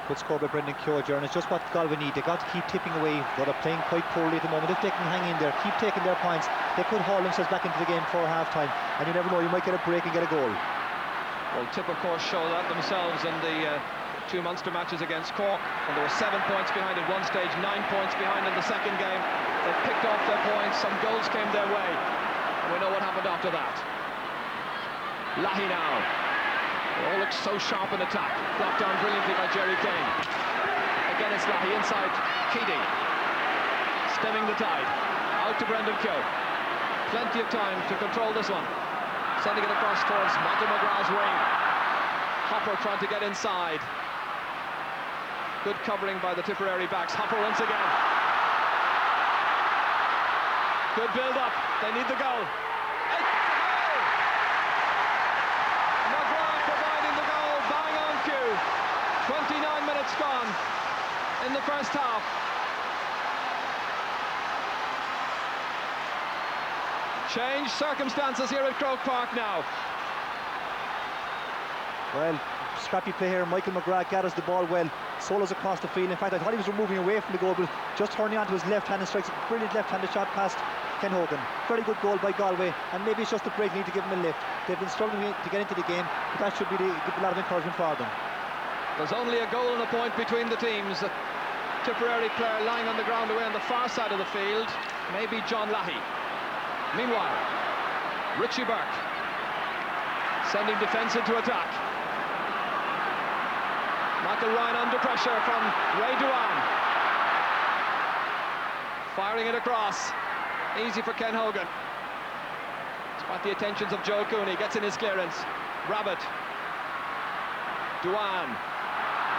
Good score by Brendan Keogh, and it's just what Galway need. They got to keep tipping away. They're playing quite poorly at the moment. If they can hang in there, keep taking their points, they could haul themselves back into the game for half-time. And you never know, you might get a break and get a goal. Well, Tip, of course, show that themselves in the two Munster matches against Cork, and they were 7 points behind at one stage, 9 points behind in the second game. They picked off their points, some goals came their way, and we know what happened after that. Lahey now. They all look so sharp in attack. Blocked down brilliantly by Jerry Kane. Again, it's Lahey inside Keating. Stemming the tide. Out to Brendan Keogh. Plenty of time to control this one. Sending it across towards Michael McGrath's wing. Hopper trying to get inside. Good covering by the Tipperary backs. Hopper once again. Good build-up. They need the goal. McGrath providing the goal. Bang on cue. 29 minutes gone in the first half. Changed circumstances here at Croke Park now. Well, scrappy play here. Michael McGrath gathers the ball well, solos across the field. In fact, I thought he was moving away from the goal, but just turning onto his left hand and strikes a brilliant left-handed shot past Ken Hogan. Very good goal by Galway, and maybe it's just the break need to give them a lift. They've been struggling to get into the game, but that should be give a lot of encouragement for them. There's only a goal and a point between the teams. The Tipperary player lying on the ground away on the far side of the field, maybe John Lahey. Meanwhile, Richie Burke sending defence into attack. Michael Ryan under pressure from Ray Duan. Firing it across. Easy for Ken Hogan. Despite the attentions of Joe Cooney, gets in his clearance. Rabbit. Duan.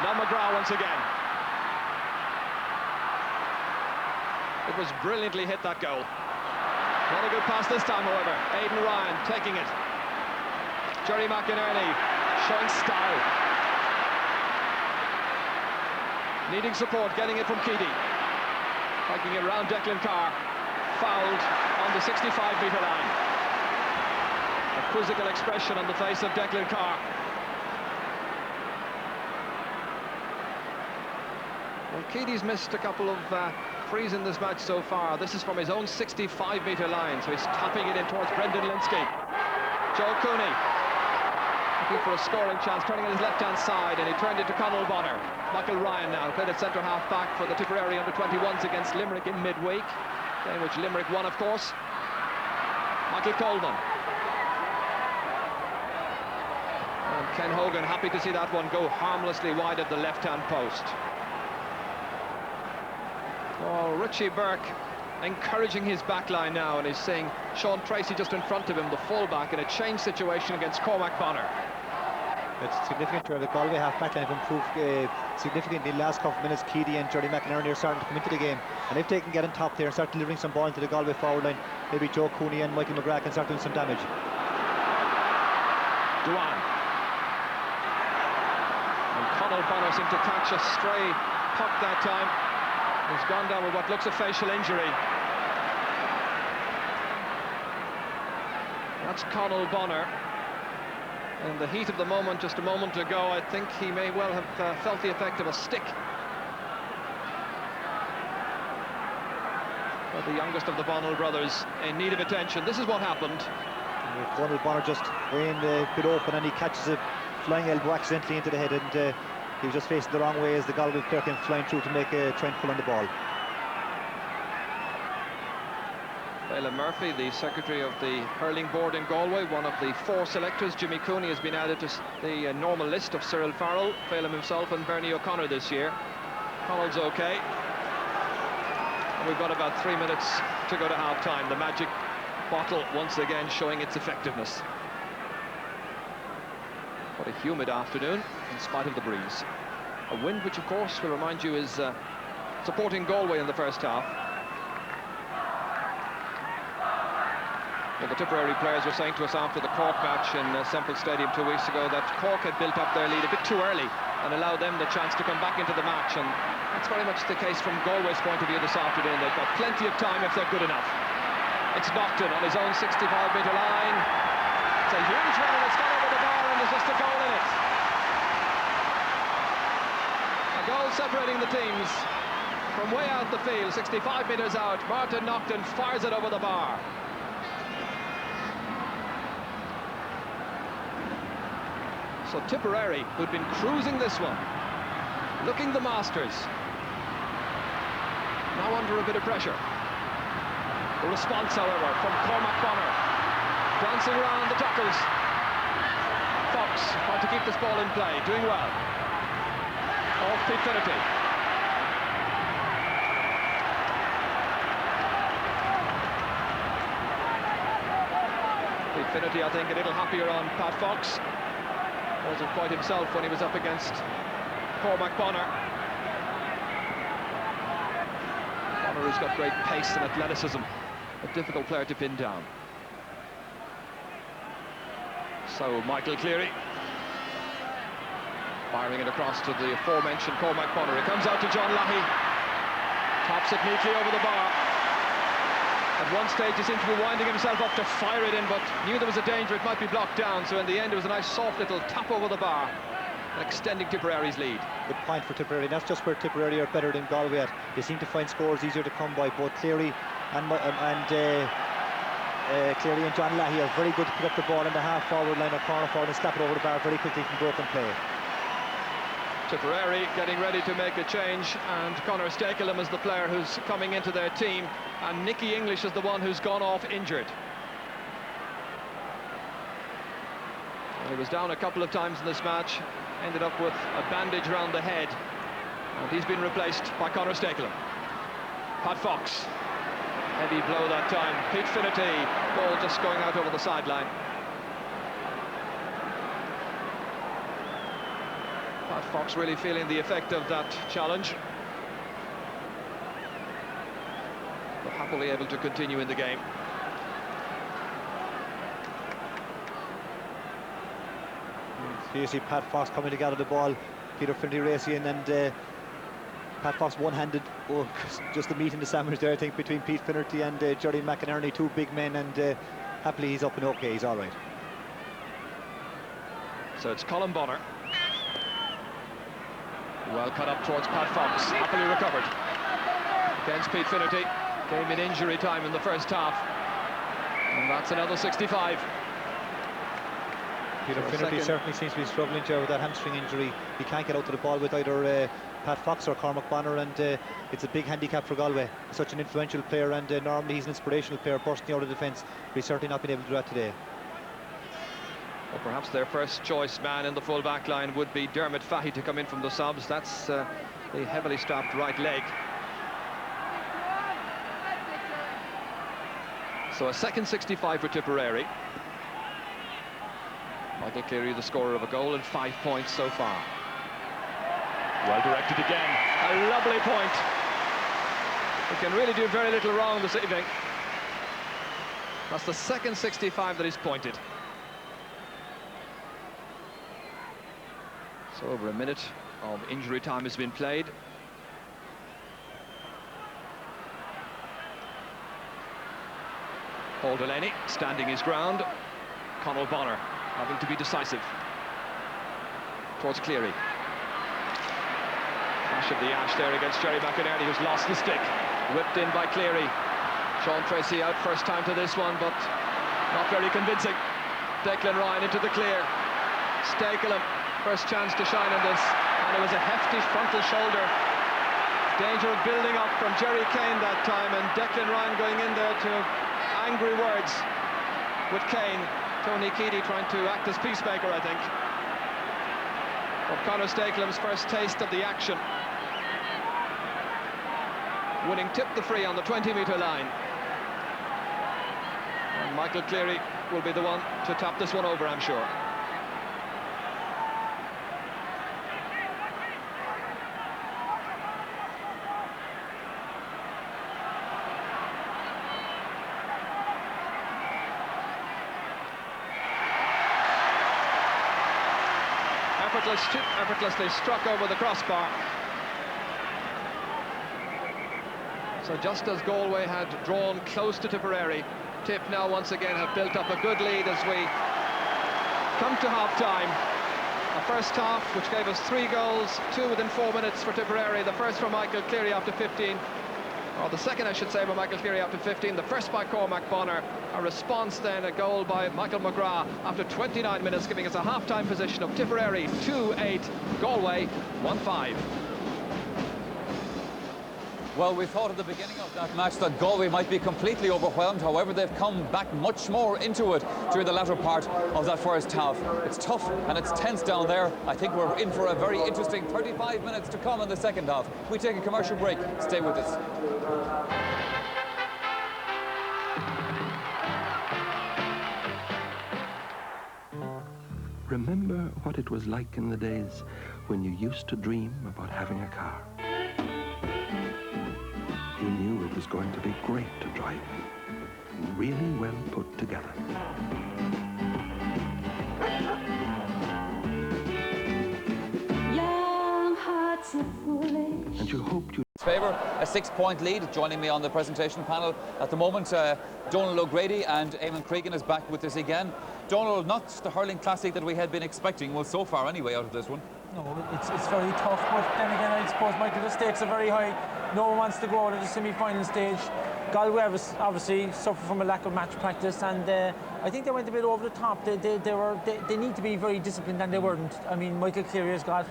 Now McGrath once again. It was brilliantly hit, that goal. Not a good pass this time, however. Aidan Ryan taking it. Jerry McInerney showing style. Needing support, getting it from Keady. Fighting it around Declan Carr. Fouled on the 65-metre line. A quizzical expression on the face of Declan Carr. Well, Keady's missed a couple of frees in this match so far. This is from his own 65-metre line, so he's tapping it in towards Brendan Linsky. Joe Cooney looking for a scoring chance, turning on his left-hand side, and he turned it to Conal Bonner. Michael Ryan now played at centre half-back for the Tipperary under-21s against Limerick in midweek, in which Limerick won, of course. Michael Coleman. And Ken Hogan happy to see that one go harmlessly wide at the left-hand post. Oh, Richie Burke encouraging his back line now, and he's seeing Sean Tracy just in front of him, the fullback, in a change situation against Cormac Bonner. It's significant. The Galway half-back line have improved significantly in the last couple of minutes. Keady and Jerry McInerney are starting to come into the game, and if they can get on top there and start delivering some ball into the Galway forward line, maybe Joe Cooney and Michael McGrath can start doing some damage. Duan. And Conall Bonner seemed to catch a stray puck that time. He's gone down with what looks a facial injury. That's Conall Bonner. In the heat of the moment, just a moment ago, I think he may well have felt the effect of a stick. But the youngest of the Bonnell brothers in need of attention. This is what happened. Conall Bonner just weighing a bit open, and he catches a flying elbow accidentally into the head, and he was just facing the wrong way as the Galway player came flying through to make a try and pull on the ball. Phelan Murphy, the secretary of the hurling board in Galway, one of the 4 selectors. Jimmy Cooney has been added to the normal list of Cyril Farrell, Phelan himself and Bernie O'Connor this year. Connell's okay. And we've got about 3 minutes to go to half-time. The magic bottle once again showing its effectiveness. What a humid afternoon in spite of the breeze. A wind which, of course, will remind you is supporting Galway in the first half. Well, the Tipperary players were saying to us after the Cork match in Semple Stadium 2 weeks ago that Cork had built up their lead a bit too early and allowed them the chance to come back into the match, and that's very much the case from Galway's point of view this afternoon. They've got plenty of time if they're good enough. It's Nocton on his own 65-metre line. It's a huge run, and it's gone over the bar, and there's just a goal in it. A goal separating the teams from way out the field, 65 metres out. Martin Nocton fires it over the bar. So Tipperary, who'd been cruising this one, looking the masters, now under a bit of pressure. The response, however, from Cormac Bonner, dancing around the tackles. Fox trying to keep this ball in play, doing well. Off Pete Finnerty. Pete Finnerty, I think, a little happier on Pat Fox. Wasn't quite himself when he was up against Cormac Bonner. Bonner has got great pace and athleticism, a difficult player to pin down. So Michael Cleary firing it across to the aforementioned Cormac Bonner. It comes out to John Lahey, tops it neatly over the bar. At one stage he seemed to be winding himself up to fire it in, but knew there was a danger it might be blocked down, so in the end it was a nice soft little tap over the bar, extending Tipperary's lead. Good point for Tipperary. That's just where Tipperary are better than Galway at. They seem to find scores easier to come by. Both Cleary and Cleary and John Lahey are very good to pick up the ball in the half-forward line or corner forward and slap it over the bar very quickly from broken play. Tipperary getting ready to make a change, and Conor Stakelum is the player who's coming into their team, and Nicky English is the one who's gone off injured. He was down a couple of times in this match, ended up with a bandage around the head, and he's been replaced by Conor Stakelum. Pat Fox, heavy blow that time. Pete Finnerty, ball just going out over the sideline. Pat Fox really feeling the effect of that challenge, but happily able to continue in the game. Here you see Pat Fox coming to gather the ball, Peter Finnerty racing, and Pat Fox one-handed. Oh, just the meat in the sandwich there, I think, between Pete Finnerty and Jerry McInerney, 2 big men, and happily he's up and okay, he's all right. So it's Colin Bonner. Well cut up towards Pat Fox, happily recovered. Against Pete Finnerty, came in injury time in the first half. And that's another 65. Peter Finnerty certainly seems to be struggling with that hamstring injury. He can't get out to the ball with either Pat Fox or Cormac Bonner, and it's a big handicap for Galway. He's such an influential player, and normally he's an inspirational player bursting out of defence, but he's certainly not been able to do that today. Well, perhaps their first choice man in the full back line would be Dermot Fahy to come in from the subs. That's the heavily strapped right leg. So a second 65 for Tipperary. Michael Cleary, the scorer of a goal and 5 points so far. Well directed again. A lovely point. He can really do very little wrong this evening. That's the second 65 that he's pointed. So over a minute of injury time has been played. Paul Delaney standing his ground. Conall Bonner having to be decisive. Towards Cleary. Flash of the ash there against Jerry McInerney, who's lost the stick. Whipped in by Cleary. Sean Tracy out first time to this one, but not very convincing. Declan Ryan into the clear. Stakelum, first chance to shine on this, and it was a hefty frontal shoulder. Danger of building up from Jerry Kane that time, and Declan Ryan going in there to angry words with Kane. Tony Keady trying to act as peacemaker, I think. But Conor Stakelum's first taste of the action. Winning tip the free on the 20-metre line. And Michael Cleary will be the one to tap this one over, I'm sure. Effortlessly struck over the crossbar. So just as Galway had drawn close to Tipperary, Tip now once again have built up a good lead as we come to half-time. A first half which gave us 3 goals, 2 within 4 minutes for Tipperary. The first from Michael Cleary after 15, or the second I should say by Michael Cleary after 15, the first by Cormac Bonner. A response then, a goal by Michael McGrath after 29 minutes, giving us a half-time position of Tipperary 2-8, Galway 1-5. Well, we thought at the beginning of that match that Galway might be completely overwhelmed. However, they've come back much more into it during the latter part of that first half. It's tough and it's tense down there. I think we're in for a very interesting 35 minutes to come in the second half. We take a commercial break. Stay with us. Remember what it was like in the days when you used to dream about having a car. You knew it was going to be great to drive in, really well put together. Young hearts are foolish. And you hoped you... Favour, a 6-point lead. Joining me on the presentation panel at the moment, Donald O'Grady, and Eamon Cregan is back with us again. Donald, not the hurling classic that we had been expecting, well, so far anyway, out of this one. No, it's very tough, but then again, I suppose, Michael, the stakes are very high. No one wants to go out of the semi-final stage. Galway obviously suffered from a lack of match practice, and I think they went a bit over the top. They need to be very disciplined, and they weren't. I mean, Michael Cleary has got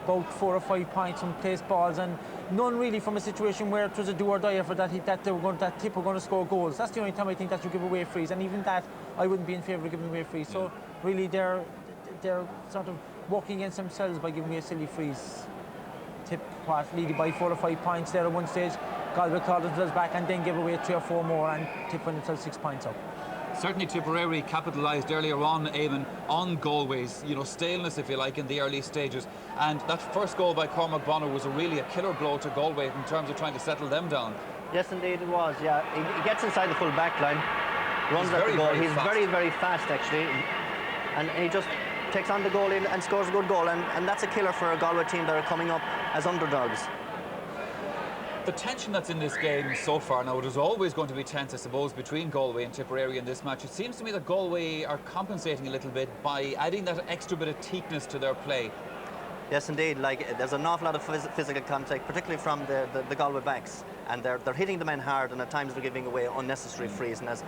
about 4 or 5 points from placed balls, and none really from a situation where it was a do or die effort that Tip were going to score goals. That's the only time I think that you give away frees, and even that I wouldn't be in favour of giving away frees. So really, they're sort of working against themselves by giving away silly frees. Tip leading by 4 or 5 points there at one stage. Galway called themselves back and then gave away 3 or 4 more, and Tip went themselves 6 points up. Certainly Tipperary capitalised earlier on, Eamon, on Galway's, staleness, if you like, in the early stages. And that first goal by Cormac Bonner was really a killer blow to Galway in terms of trying to settle them down. Yes, indeed it was, yeah. He gets inside the full back line, runs at the goal. He's very, very fast, actually. And he just takes on the goal in and scores a good goal. And that's a killer for a Galway team that are coming up as underdogs. The tension that's in this game so far, now it is always going to be tense, I suppose, between Galway and Tipperary in this match. It seems to me that Galway are compensating a little bit by adding that extra bit of teakness to their play. Yes, indeed. Like, there's an awful lot of physical contact, particularly from the Galway backs, and they're hitting the men hard, and at times they're giving away unnecessary frees. And as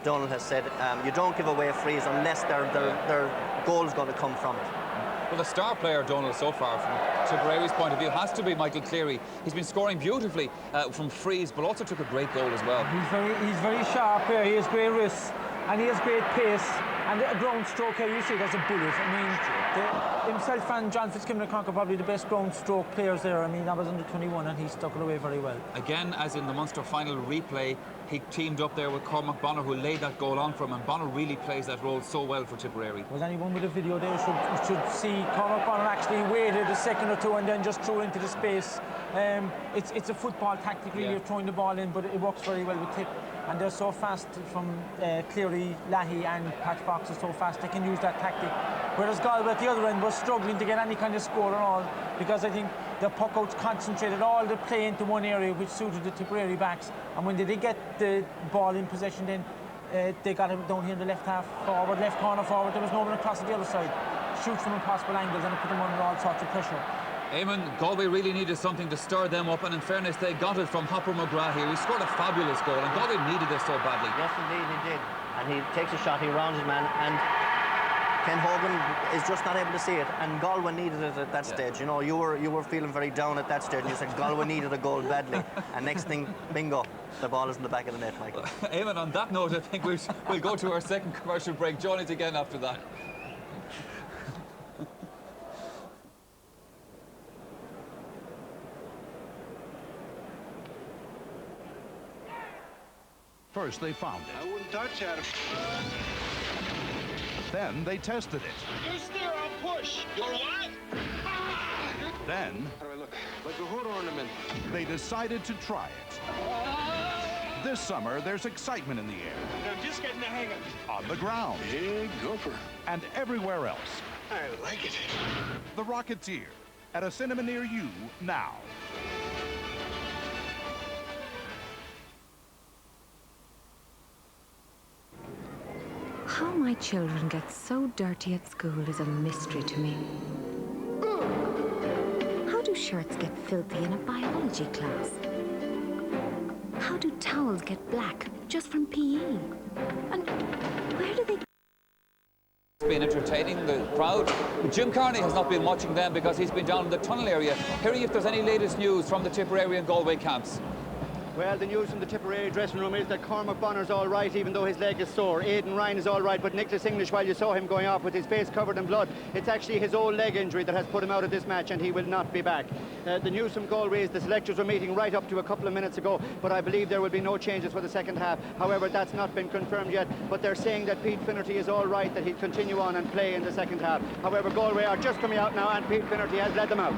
Donald has said, you don't give away frees unless their goal is going to come from it. Well, the star player, Donald, so far, from Tipperary's point of view, has to be Michael Cleary. He's been scoring beautifully from frees, but also took a great goal as well. He's very sharp here. He has great wrists and he has great pace. And a ground stroke here, you see it as a bullet. I mean, himself and John Fitzgibbon are probably the best ground stroke players there. I mean, that was under 21 and he stuck it away very well. Again, as in the Munster final replay, he teamed up there with Cormac Bonner, who laid that goal on for him, and Bonner really plays that role so well for Tipperary. Was anyone with a video there should see Cormac Bonner actually waited a second or two and then just threw into the space. It's a football tactic, really, of throwing the ball in, but it works very well with Tip. And they're so fast from Cleary, Lahey and Pat Fox are so fast they can use that tactic. Whereas Galway at the other end was struggling to get any kind of score at all, because I think the puck outs concentrated all the play into one area, which suited the Tipperary backs. And when they did get the ball in possession, then they got him down here in the left half forward, left corner forward. There was no one across to the other side. Shoots from impossible angles and it put them under all sorts of pressure. Eamon, Galway really needed something to stir them up, and in fairness, they got it from Hopper McGrath here. He scored a fabulous goal, and Galway needed this so badly. Yes, indeed, he did. And he takes a shot, he rounds his man, and Ken Hogan is just not able to see it. And Galway needed it at that stage. You know, you were feeling very down at that stage, and you said Galway needed a goal badly. And next thing, bingo, the ball is in the back of the net, Michael. Eamon, on that note, I think we'll go to our second commercial break. Join us again after that. First, they found it. I wouldn't touch Adam. Then they tested it. You steer, I'll push. You're what? Then How do I look? Like a hood ornament. they decided to try it. This summer, there's excitement in the air, I'm just getting the hang of it. on the ground, Big gopher. and everywhere else. I like it. The Rocketeer, at a cinema near you now. How my children get so dirty at school is a mystery to me. How do shirts get filthy in a biology class? How do towels get black just from PE? And where do they... It's been entertaining the crowd. Jim Carney has not been watching them because he's been down in the tunnel area, hearing if there's any latest news from the Tipperary and Galway camps. Well, the news from the Tipperary dressing room is that Cormac Bonner's all right, even though his leg is sore. Aidan Ryan is all right, but Nicholas English, while you saw him going off with his face covered in blood, it's actually his old leg injury that has put him out of this match, and he will not be back. The news from Galway is the selectors were meeting right up to a couple of minutes ago, but I believe there will be no changes for the second half. However, that's not been confirmed yet, but they're saying that Pete Finnerty is all right, that he'll continue on and play in the second half. However, Galway are just coming out now, and Pete Finnerty has led them out.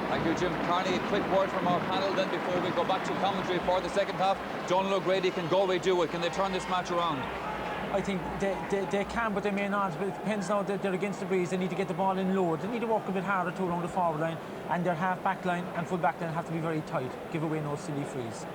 Thank you, Jim Carney. A quick word from our panel then before we go back to commentary for the second half. Donald O'Grady, can Galway do it? Can they turn this match around? I think they can, but they may not. But it depends now that they're against the breeze. They need to get the ball in low. They need to work a bit harder too along the forward line, and their half back line and full back line have to be very tight. Give away no silly frees.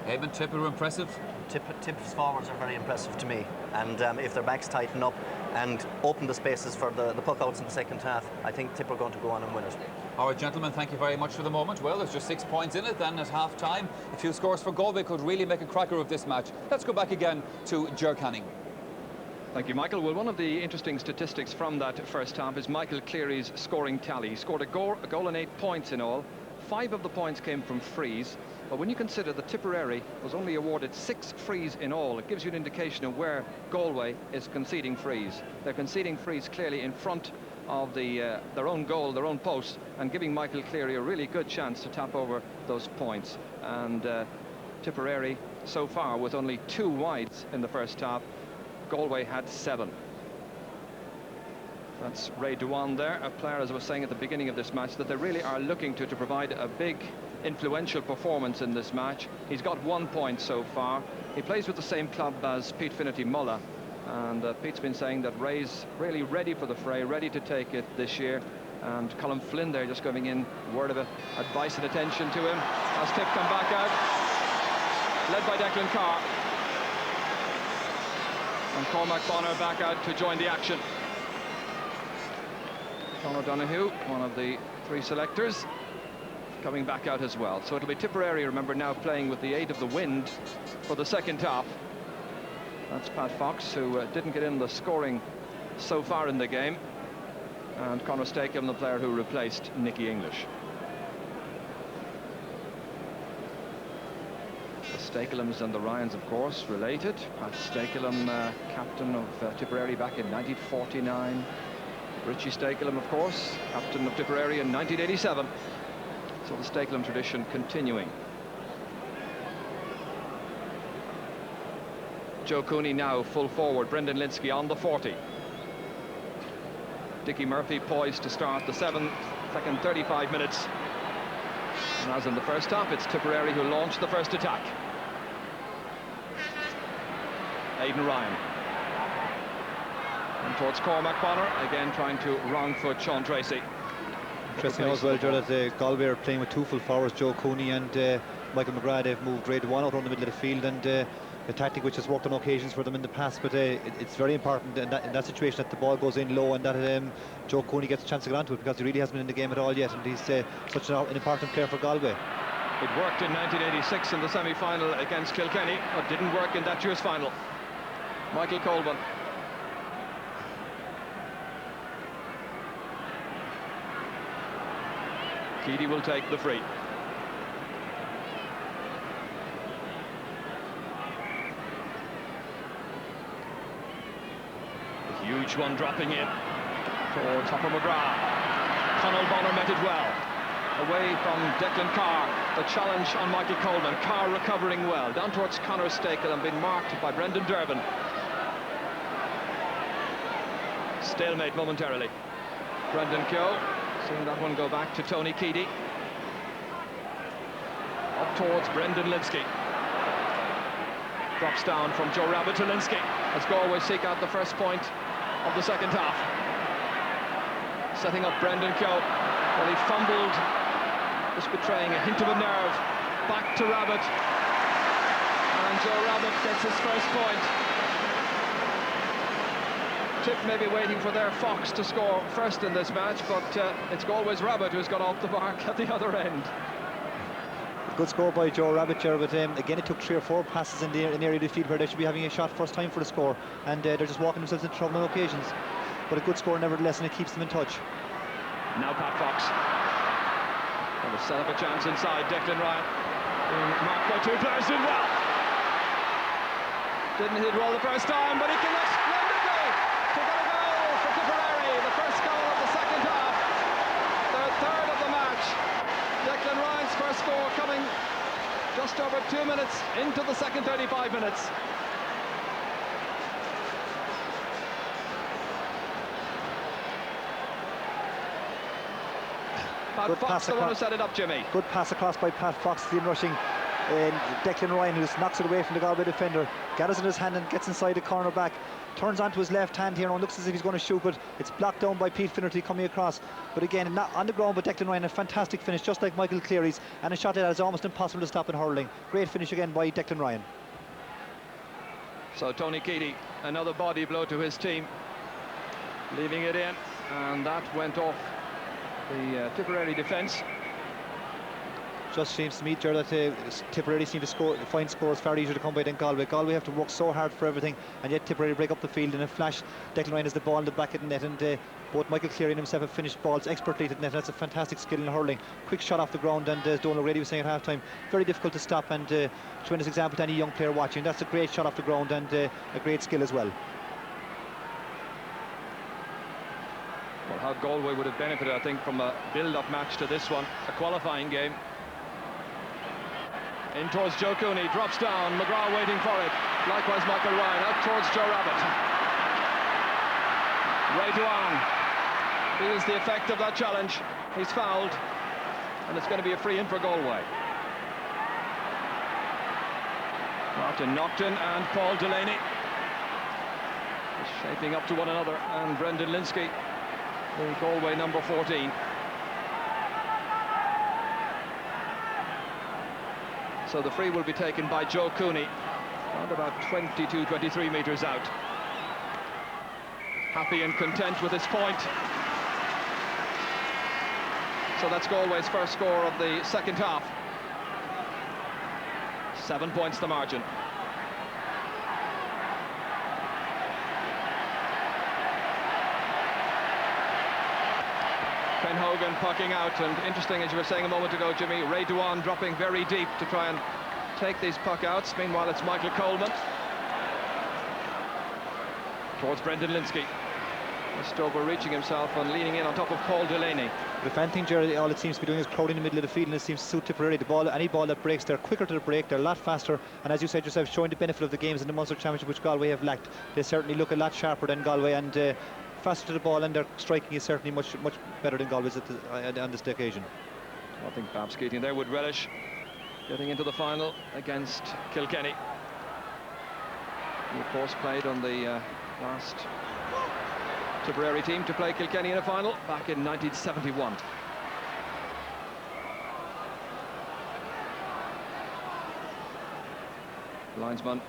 Eamon, Tipper impressive? Tip's forwards are very impressive to me, and if their backs tighten up and open the spaces for the puck outs in the second half, I think Tip are going to go on and win it. All right, gentlemen, thank you very much for the moment. Well, there's just 6 points in it, then at half-time. A few scores for Galway could really make a cracker of this match. Let's go back again to Ger Canning. Thank you, Michael. Well, one of the interesting statistics from that first half is Michael Cleary's scoring tally. He scored a goal and 8 points in all. 5 of the points came from frees. But when you consider that Tipperary was only awarded 6 frees in all, it gives you an indication of where Galway is conceding frees. They're conceding frees clearly in front of their own goal, their own post, and giving Michael Cleary a really good chance to tap over those points. And Tipperary, so far, with only 2 wides in the first half, Galway had 7. That's Ray Dewan there, a player, as I was saying at the beginning of this match, that they really are looking to provide a big, influential performance in this match. He's got 1 point so far. He plays with the same club as Pete Finnerty Mulla, and Pete's been saying that Ray's really ready for the fray, ready to take it this year. And Colin Flynn there just giving in a word of advice and attention to him as Tip come back out, led by Declan Carr. And Cormac Bonner back out to join the action. Conor O'Donoghue, one of the 3 selectors, coming back out as well. So it'll be Tipperary, remember, now playing with the aid of the wind for the second half. That's Pat Fox, who didn't get in the scoring so far in the game. And Conor Stakem, the player who replaced Nicky English. The Stakelums and the Ryans, of course, related. Pat Stakelum, captain of Tipperary back in 1949. Richie Stakelum, of course, captain of Tipperary in 1987. So the Stakelum tradition continuing. Joe Cooney now full forward. Brendan Linsky on the 40. Dickie Murphy poised to start the 7th, second 35 minutes. And as in the first half, it's Tipperary who launched the first attack. Aidan Ryan. And towards Cormac Bonner, again trying to wrong foot Sean Tracy. Interesting as well, Joe, that Galway are playing with two full forwards, Joe Cooney and Michael McGrath. They've moved grade one out on the middle of the field, and a tactic which has worked on occasions for them in the past, but it's very important in that situation that the ball goes in low and that Joe Cooney gets a chance to get onto it, because he really hasn't been in the game at all yet, and he's such an important player for Galway. It worked in 1986 in the semi-final against Kilkenny, but didn't work in that year's final. Michael Colban. Keady will take the free. A huge one dropping in towards Hopper McGrath. Conall Bonner met it well. Away from Declan Carr. The challenge on Michael Coleman. Carr recovering well. Down towards Conor Stakel and being marked by Brendan Durbin. Stalemate momentarily. Brendan Keogh seeing that one go back to Tony Keady. Up towards Brendan Linsky. Drops down from Joe Rabbit to Linsky as Galway seek out the first point of the second half. Setting up Brendan Keogh. Well, he fumbled, just betraying a hint of a nerve. Back to Rabbit. And Joe Rabbit gets his first point. Tip may be waiting for their Fox to score first in this match, but it's Galway's Rabbit who's gone off the mark at the other end. Good score by Joe Rabbit here, but again it took 3 or 4 passes in the area of the field where they should be having a shot first time for the score, and they're just walking themselves into trouble on occasions. But a good score nevertheless, and it keeps them in touch. Now Pat Fox. Going to set up a chance inside. Declan Ryan being marked by 2 players, did well. Didn't hit well the first time, but he connects splendidly to get a goal for Tipperary. The first goal of the second half. The third of the match. Declan Ryan's first score coming just over 2 minutes into the second 35 minutes. Pat Fox, the one who set it up, Jimmy. Good pass across by Pat Fox, the rushing Declan Ryan, who just knocks it away from the Galway defender. Gathers in his hand and gets inside the corner back. Turns onto his left hand here and looks as if he's going to shoot, but it's blocked down by Pete Finnerty coming across. But again, not on the ground, but Declan Ryan, a fantastic finish, just like Michael Cleary's, and a shot that is almost impossible to stop in hurling. Great finish again by Declan Ryan. So Tony Keady, another body blow to his team, leaving it in, and that went off the Tipperary defence. Just seems to me, Ger, that Tipperary seem to find scores far easier to come by than Galway. Galway have to work so hard for everything, and yet Tipperary break up the field in a flash. Declan Ryan has the ball in the back of the net, and both Michael Cleary and himself have finished balls expertly to the net. That's a fantastic skill in hurling. Quick shot off the ground, and as Donald O'Grady was saying at half-time, very difficult to stop, and tremendous example to any young player watching. That's a great shot off the ground, and a great skill as well. Well, how Galway would have benefited, I think, from a build-up match to this one, a qualifying game. In towards Joe Cooney, drops down, McGrath waiting for it. Likewise Michael Ryan, out towards Joe Rabbit. Ray Duan feels the effect of that challenge. He's fouled, and it's going to be a free in for Galway. Martin Nocton and Paul Delaney shaping up to one another, and Brendan Linsky, the Galway number 14. So the free will be taken by Joe Cooney, around about 22, 23 metres out. Happy and content with his point. So that's Galway's first score of the second half. 7 points the margin. Ben Hogan pucking out, and interesting, as you were saying a moment ago, Jimmy, Ray Duan dropping very deep to try and take these puck outs. Meanwhile, it's Michael Coleman towards Brendan Linsky. Stober reaching himself and leaning in on top of Paul Delaney. But if anything, Jerry, all it seems to be doing is crowding in the middle of the field, and it seems to suit Tipperary. The ball, any ball that breaks, they're quicker to the break, they're a lot faster, and as you said yourself, showing the benefit of the games in the Munster Championship, which Galway have lacked. They certainly look a lot sharper than Galway, and faster to the ball, and their striking is certainly much better than Galway's on this occasion. I think Babs Keating there would relish getting into the final against Kilkenny. He, of course, played on the last Tipperary team to play Kilkenny in a final back in 1971. Linesman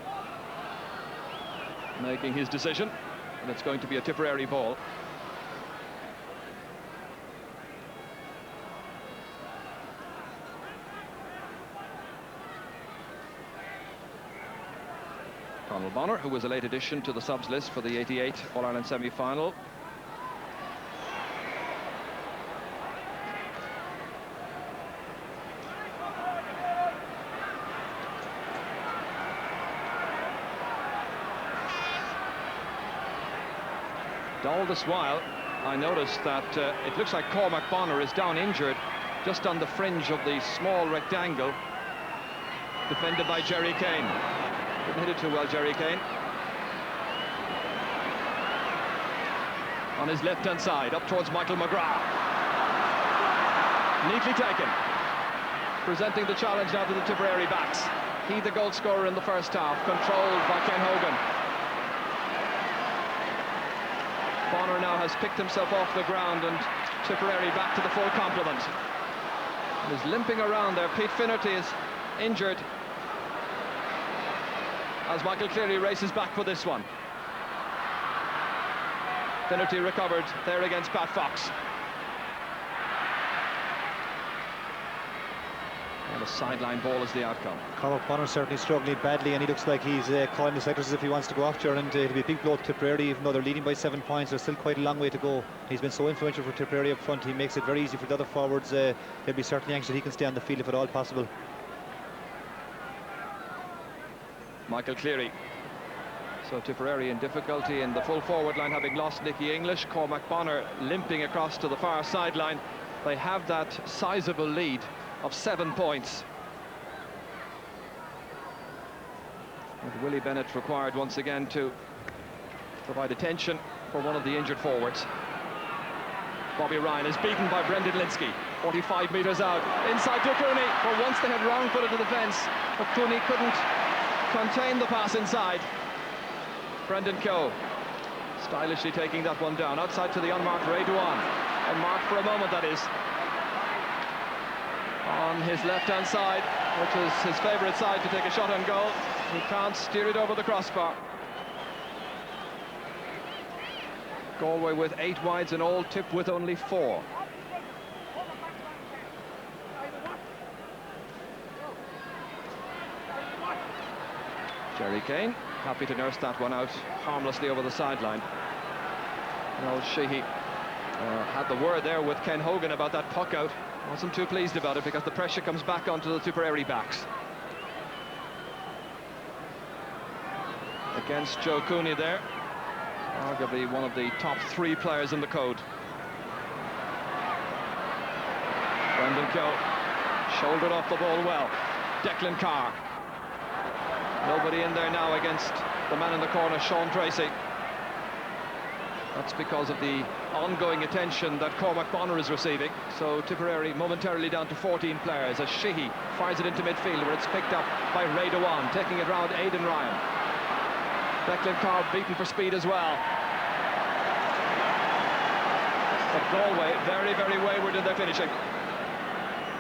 making his decision, and it's going to be a Tipperary ball. Conal Bonner, who was a late addition to the subs list for the 88 All-Ireland semi-final. All this while, I noticed that it looks like Cormac Bonner is down injured just on the fringe of the small rectangle, defended by Jerry Kane. Didn't hit it too well, Jerry Kane. On his left-hand side, up towards Michael McGrath. Neatly taken. Presenting the challenge now to the Tipperary backs. He the goal scorer in the first half, controlled by Ken Hogan. Bonner now has picked himself off the ground, and Tipperary back to the full complement. And is limping around there. Pete Finnerty is injured as Michael Cleary races back for this one. Finnerty recovered there against Pat Fox. And a sideline ball is the outcome. Cormac Bonner certainly struggling badly, and he looks like he's calling the selectors as if he wants to go after, and it'll be a big blow to Tipperary. Even though they're leading by 7 points, there's still quite a long way to go. He's been so influential for Tipperary up front. He makes it very easy for the other forwards. They'll be certainly anxious that he can stay on the field if at all possible. Michael Cleary. So Tipperary in difficulty in the full forward line, having lost Nicky English. Cormac Bonner limping across to the far sideline. They have that sizable lead of 7 points. And Willie Bennett required once again to provide attention for one of the injured forwards. Bobby Ryan is beaten by Brendan Linsky. 45 metres out, inside to Cooney. For once they had wrong-footed to the fence, but Cooney couldn't contain the pass inside. Brendan Coe stylishly taking that one down outside to the unmarked Ray Duan. Unmarked for a moment, that is. On his left-hand side, which is his favourite side to take a shot on goal. He can't steer it over the crossbar. Galway with 8 wides in all, Tip with only 4. Jerry Kane, happy to nurse that one out harmlessly over the sideline. Well, Sheehy had the word there with Ken Hogan about that puck out. Wasn't too pleased about it because the pressure comes back onto the Tipperary backs. Against Joe Cooney there, arguably one of the top 3 players in the code. Brendan Coe shouldered off the ball well. Declan Carr. Nobody in there now against the man in the corner, Sean Tracy. That's because of the ongoing attention that Cormac Bonner is receiving. So Tipperary momentarily down to 14 players as Sheehy fires it into midfield, where it's picked up by Ray Dewan, taking it round Aidan Ryan. Declan Carr beaten for speed as well. But Galway very, very wayward in their finishing.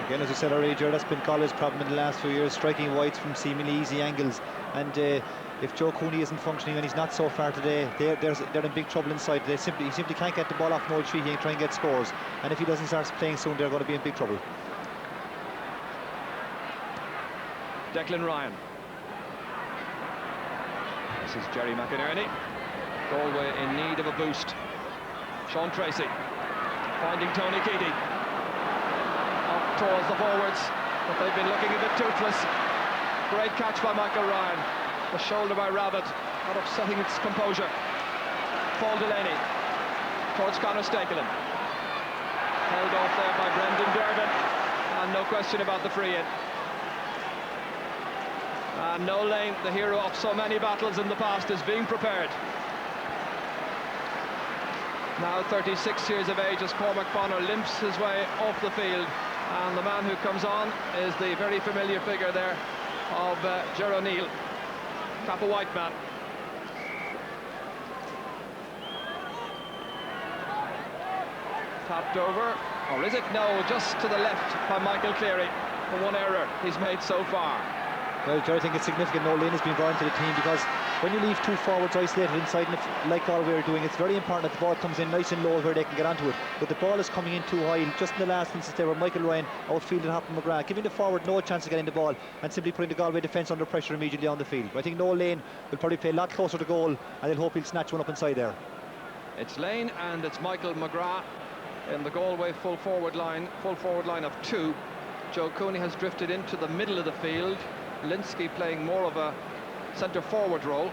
Again, as you said already, Gerard, that's been Galway's problem in the last few years, striking wides from seemingly easy angles. And if Joe Cooney isn't functioning, and he's not so far today, they're in big trouble inside. He simply can't get the ball off Noel Sheehy and try and get scores. And if he doesn't start playing soon, they're going to be in big trouble. Declan Ryan. This is Jerry McInerney. Galway in need of a boost. Sean Tracy finding Tony Keating. Up towards the forwards, but they've been looking a bit toothless. Great catch by Michael Ryan. The shoulder by Rabbit, not upsetting its composure. Paul Delaney towards Conor Stakelin. Held off there by Brendan Durbin, and no question about the free-in. And Noel Lane, the hero of so many battles in the past, is being prepared. Now 36 years of age as Cormac Bonner limps his way off the field, and the man who comes on is the very familiar figure there of Ger O'Neill, Kappa White man. Tapped over, or is it? No, just to the left by Michael Cleary. The one error he's made so far. Well, Joe, I think it's significant Noel Lane has been brought into the team, because when you leave two forwards isolated inside, like Galway are doing, it's very important that the ball comes in nice and low where they can get onto it. But the ball is coming in too high. Just in the last instance there where Michael Ryan outfielded Happen McGrath, giving the forward no chance of getting the ball and simply putting the Galway defence under pressure immediately on the field. I think Noel Lane will probably play a lot closer to goal, and they'll hope he'll snatch one up inside there. It's Lane and it's Michael McGrath in the Galway full forward line of two. Joe Cooney has drifted into the middle of the field. Linsky playing more of a centre forward role.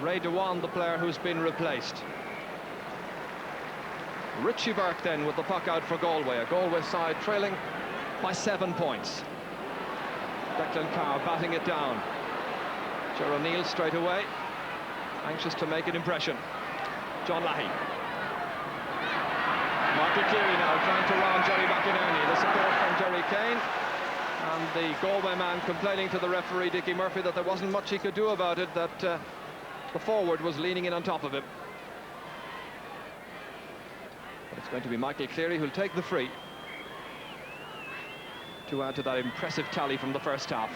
Ray Dewan, the player who's been replaced. Richie Burke then with the puck out for Galway. A Galway side trailing by 7 points. Declan Carr batting it down. Ger O'Neill straight away, anxious to make an impression. John Lahey. Michael Cleary now trying to round Jerry McInerney. The support from Jerry Kane. And the Galway man complaining to the referee, Dickie Murphy, that there wasn't much he could do about it, that the forward was leaning in on top of him. But it's going to be Michael Cleary who'll take the free to add to that impressive tally from the first half.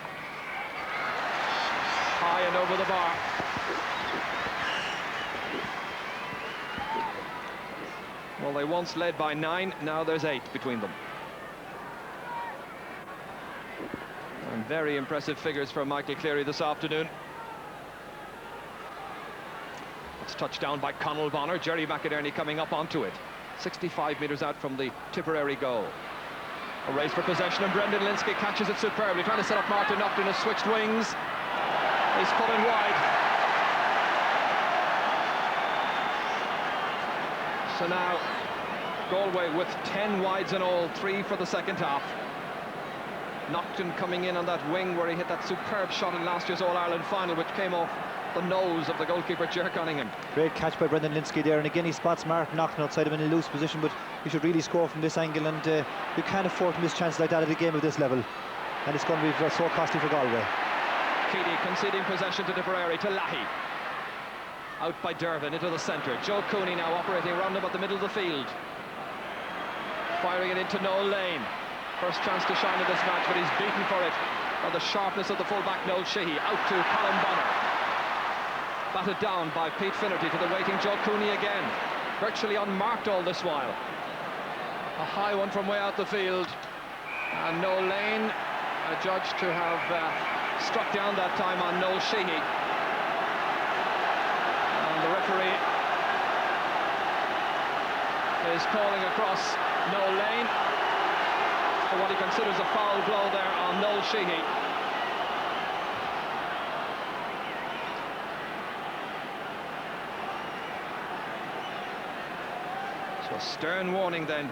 High and over the bar. Well, they once led by 9, now there's 8 between them. And very impressive figures from Michael Cleary this afternoon. It's touched down by Conal Bonner. Jerry McInerney coming up onto it. 65 metres out from the Tipperary goal. A race for possession, and Brendan Linsky catches it superbly, trying to set up Martin Upton has switched wings. He's put it wide. So now Galway with 10 wides in all, 3 for the second half. Nocton coming in on that wing where he hit that superb shot in last year's All-Ireland final, which came off the nose of the goalkeeper, Ger Cunningham. Great catch by Brendan Linsky there, and again he spots Martin Nocton outside him in a loose position, but he should really score from this angle, and you can't afford to miss chances like that at a game of this level, and it's going to be so costly for Galway. Keady conceding possession to Tipperary, to Lahey. Out by Durbin into the centre. Joe Cooney now operating around about the middle of the field. Firing it into Noel Lane. First chance to shine in this match, but he's beaten for it by the sharpness of the fullback Noel Sheehy. Out to Colin Bonner. Batted down by Pete Finnerty to the waiting Joe Cooney again. Virtually unmarked all this while. A high one from way out the field. And Noel Lane, adjudged to have struck down that time on Noel Sheehy. And the referee is calling across Noel Lane for what he considers a foul blow there on Noel Sheehy. So a stern warning then.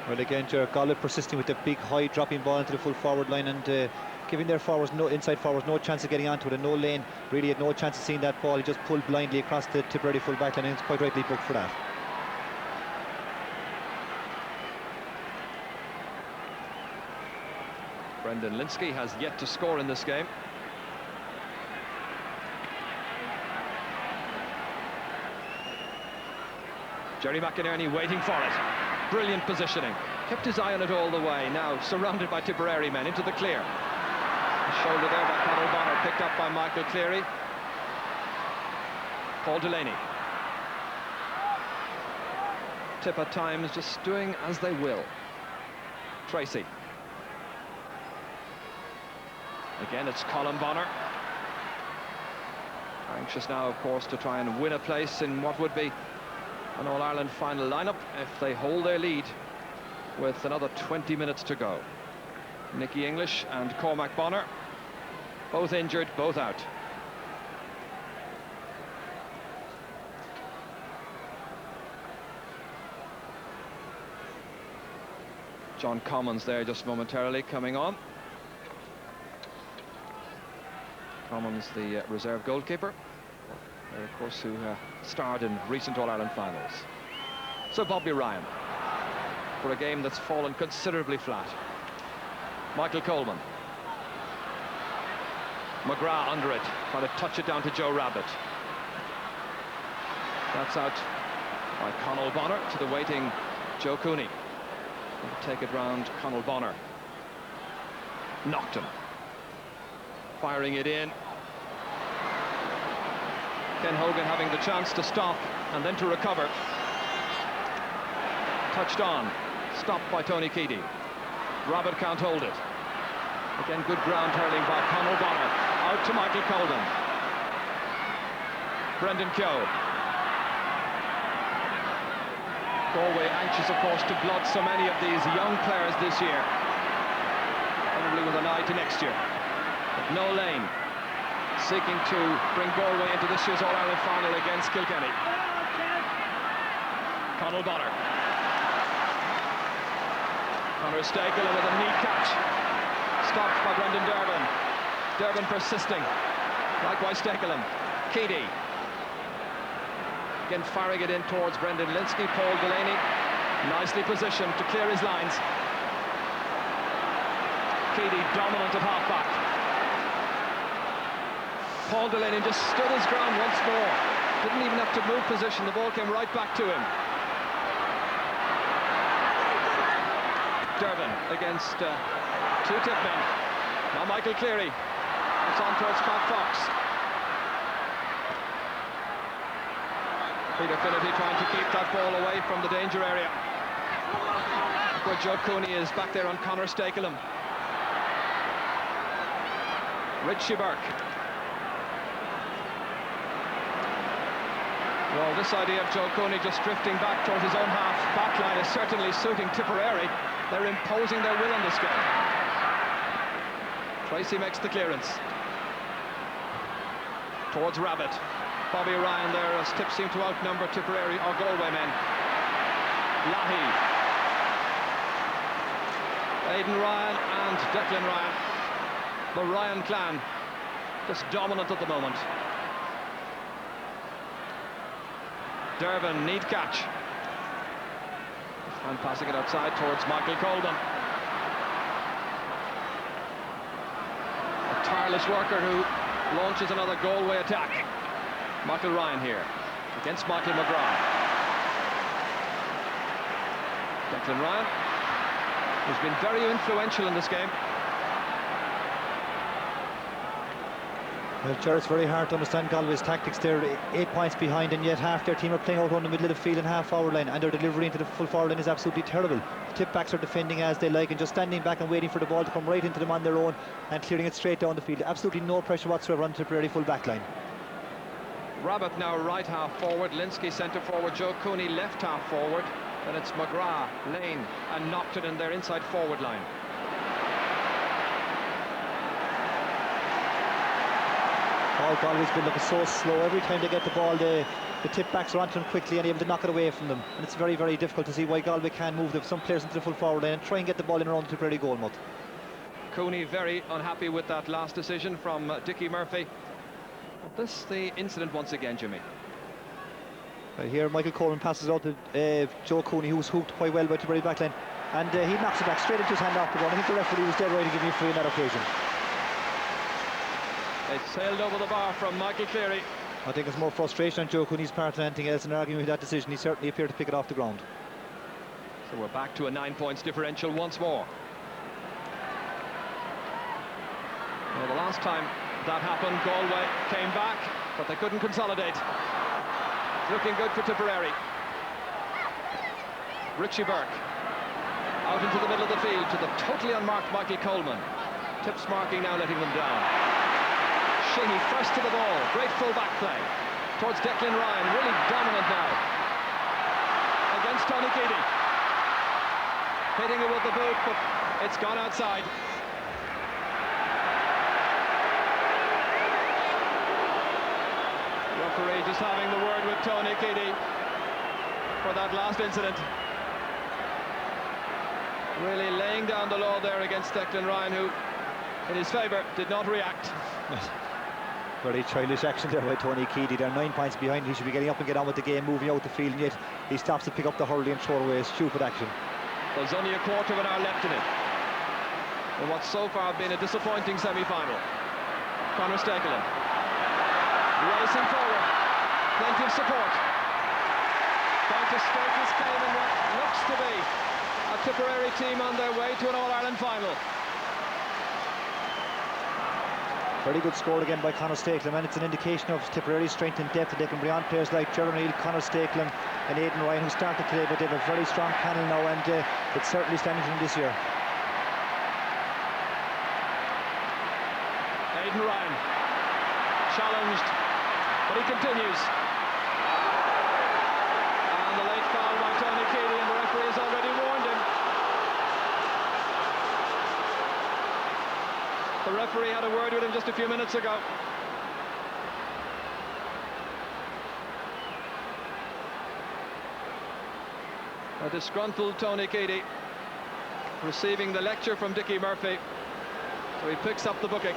Well, again, Galway persisting with the big high dropping ball into the full forward line, and giving their forwards, inside forwards, no chance of getting onto it, and Noel Lane really had no chance of seeing that ball. He just pulled blindly across the Tipperary full back line, and it's quite rightly booked for that. Brendan Linsky has yet to score in this game. Jerry McInerney waiting for it. Brilliant positioning. Kept his eye on it all the way. Now surrounded by Tipperary men into the clear. A shoulder there by Conal Bonner, picked up by Michael Cleary. Paul Delaney. Tip at times just doing as they will. Tracy. Again, it's Colin Bonner. Anxious now, of course, to try and win a place in what would be an All-Ireland final lineup if they hold their lead with another 20 minutes to go. Nicky English and Cormac Bonner, both injured, both out. John Commons there just momentarily coming on. Commons, the reserve goalkeeper, of course, who starred in recent All-Ireland finals. So Bobby Ryan for a game that's fallen considerably flat. Michael Coleman. McGrath under it, trying to touch it down to Joe Rabbit. That's out by Conall Bonner to the waiting Joe Cooney. Take it round Conall Bonner. Naughton firing it in. Ken Hogan having the chance to stop and then to recover. Touched on, stopped by Tony Keady. Rabbit can't hold it. Again, good ground hurling by Conall Bonner. Out to Michael Colden. Brendan Keogh. Galway anxious, of course, to blood so many of these young players this year, probably with an eye to next year. But no Lane seeking to bring Galway into this year's All-Ireland final against Kilkenny. Conall Bonner. Conor Stakel with a neat catch. Stopped by Brendan Durbin. Durbin persisting. Likewise Stakel. Keady. Again firing it in towards Brendan Linsky. Paul Delaney nicely positioned to clear his lines. Keady dominant at half-back. Paul Delaney just stood his ground once more. Didn't even have to move position. The ball came right back to him. Durbin against two tip men. Now Michael Cleary. It's on towards Scott Fox. Peter Finnerty trying to keep that ball away from the danger area. Where Joe Cooney is back there on Conor Stakelum. Richie Burke. Well, this idea of Joe Cooney just drifting back towards his own half back line is certainly suiting Tipperary. They're imposing their will on this game. Tracy makes the clearance. Towards Rabbit. Bobby Ryan there as Tip seem to outnumber Tipperary or Galway men. Lahey. Aidan Ryan and Declan Ryan. The Ryan clan just dominant at the moment. Durbin, neat catch. And passing it outside towards Michael Colden. A tireless worker who launches another Galway attack. Michael Ryan here against Michael McGrath. Declan Ryan, who's been very influential in this game. Well, Ger, it's very hard to understand Galway's tactics. They're 8 points behind, and yet half their team are playing out on the middle of the field and half forward line, and their delivery into the full forward line is absolutely terrible. The tip backs are defending as they like and just standing back and waiting for the ball to come right into them on their own and clearing it straight down the field. Absolutely no pressure whatsoever on the Tipperary full back line. Rabbit now right half forward, Linsky centre forward, Joe Cooney left half forward, then it's McGrath, Lane and Naughton in their inside forward line. Galway's been looking so slow. Every time they get the ball, the tip backs are onto them quickly and able to knock it away from them, and it's very, very difficult to see why Galway can move some players into the full forward line and try and get the ball in around the Tipperary goal mouth. Cooney very unhappy with that last decision from Dickie Murphy. This the incident once again, Jimmy. Right here, Michael Coleman passes out to Joe Cooney, who was hooked quite well by Tipperary backline, and he knocks it back straight into his hand off the ball. I think the referee was dead right to give him free on that occasion. It sailed over the bar from Michael Cleary. I think it's more frustration on Joe Cooney's part than anything else in arguing with that decision. He certainly appeared to pick it off the ground. So we're back to a 9 points differential once more. Well, the last time that happened, Galway came back, but they couldn't consolidate. Looking good for Tipperary. Richie Burke out into the middle of the field to the totally unmarked Michael Coleman. Tips marking now letting them down. Sheehy first to the ball, great full back play towards Declan Ryan, really dominant now against Tony Keady. Hitting it with the boot, but it's gone outside. just having the word with Tony Keady for that last incident. Really laying down the law there against Declan Ryan, who, in his favour, did not react. Very childish action there by Tony Keady. They're 9 points behind. He should be getting up and get on with the game, moving out the field, and yet he stops to pick up the hurley and throw away. A stupid action. There's only a quarter of an hour left in it, in what's so far been a disappointing semi-final. Conor Stakelin racing forward, plenty of support, trying to stake his claim in what looks to be a Tipperary team on their way to an All-Ireland final. Very good score again by Conor Stakelin, and it's an indication of Tipperary's strength and depth that they can bring on players like Gerard Neal, Conor Stakelin and Aidan Ryan, who started today, but they have a very strong panel now, and it's certainly standing from this year. Aidan Ryan challenged, but he continues. And the late foul by Tony Keady, and the referee has already warned him. The referee had a word with him just a few minutes ago. A disgruntled Tony Keady receiving the lecture from Dickie Murphy. So he picks up the booking.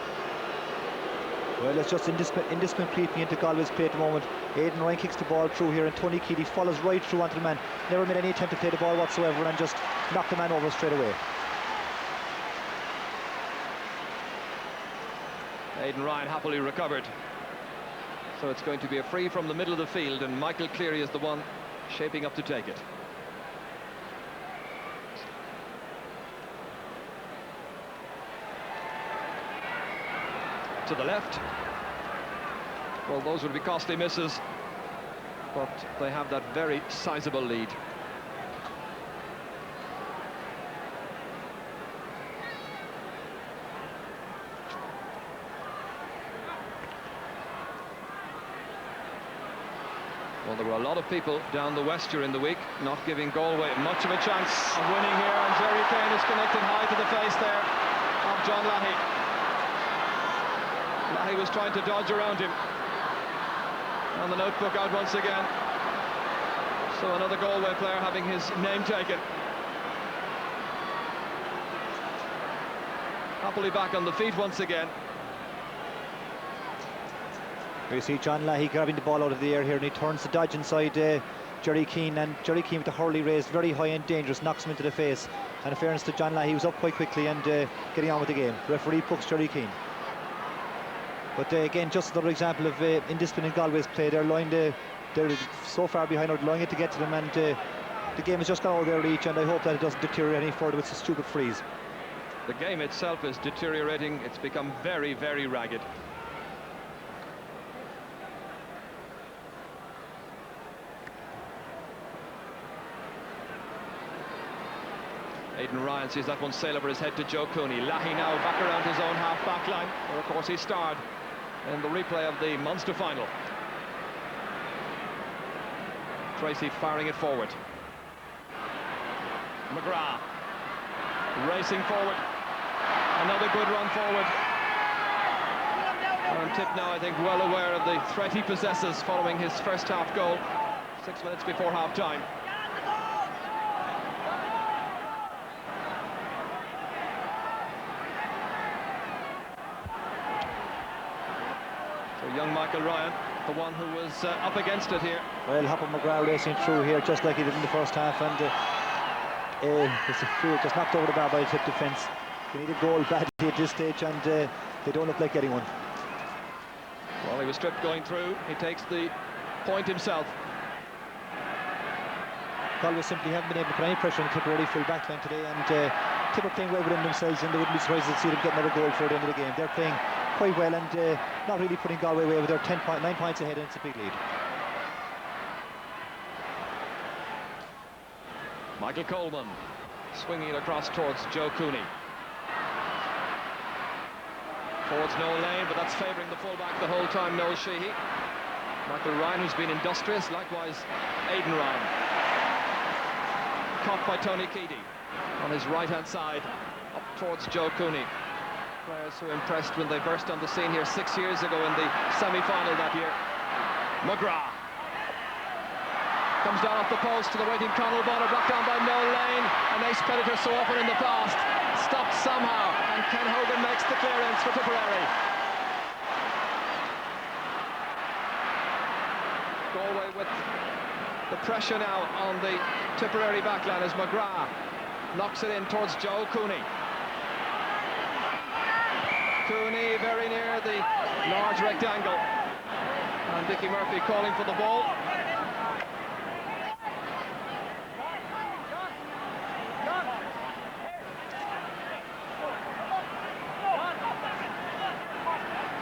Well, it's just indiscipline creeping into Galway's play at the moment. Aidan Ryan kicks the ball through here, and Tony Keady follows right through onto the man. Never made any attempt to play the ball whatsoever, and just knocked the man over straight away. Aidan Ryan happily recovered. So it's going to be a free from the middle of the field, and Michael Cleary is the one shaping up to take it. To the left. Well, those would be costly misses, but they have that very sizable lead. Well, there were a lot of people down the west during the week not giving Galway much of a chance of winning here, and Jerry Kane is connected high to the face there of John Lahey. Lahey was trying to dodge around him, and the notebook out once again. So another Galway player having his name taken. Happily back on the feet once again. We see John Lahey grabbing the ball out of the air here, and he turns to dodge inside Jerry Keane, and Jerry Keane with the hurley raised very high and dangerous, knocks him into the face. And in fairness to John Lahey, he was up quite quickly and getting on with the game. Referee books Jerry Keane. But again, just another example of indiscipline in Galway's play. They're so far behind, or allowing it to get to them, and the game has just gone out of their reach, and I hope that it doesn't deteriorate any further with some stupid freeze. The game itself is deteriorating. It's become very, very ragged. Aidan Ryan sees that one sail over his head to Joe Cooney. Lahey now back around his own half-back line, where of course he starred in the replay of the Munster final. Tracy firing it forward. McGrath racing forward. Another good run forward. And Tip now, I think, well aware of the threat he possesses following his first half goal 6 minutes before half-time. Young Michael Ryan, the one who was up against it here. Well, Hopper McGrath racing through here just like he did in the first half, and it's a free, just knocked over the bar by the Tip defence. They need a goal badly at this stage, and they don't look like getting one. Well, he was stripped going through. He takes the point himself. Galway simply haven't been able to put any pressure on the Tipperary full back line today, and Tip are playing well within themselves, and they wouldn't be surprised to see them get another goal for the end of the game. They're playing quite well, and not really putting Galway away with their 9 points ahead, and it's a big lead. Michael Coleman swinging it across towards Joe Cooney. Towards Noel Lane, but that's favouring the fullback the whole time, Noel Sheehy. Michael Ryan, who's been industrious, likewise Aidan Ryan. Caught by Tony Keady on his right-hand side, up towards Joe Cooney. Players who impressed when they burst on the scene here 6 years ago in the semi-final that year. McGrath comes down off the post to the waiting Conal Bonner, blocked down by Noel Lane. An ace predator so often in the past, stopped somehow, and Ken Hogan makes the clearance for Tipperary. Galway with the pressure now on the Tipperary backline as McGrath knocks it in towards Joe Cooney. Cooney very near the large rectangle, and Dickie Murphy calling for the ball.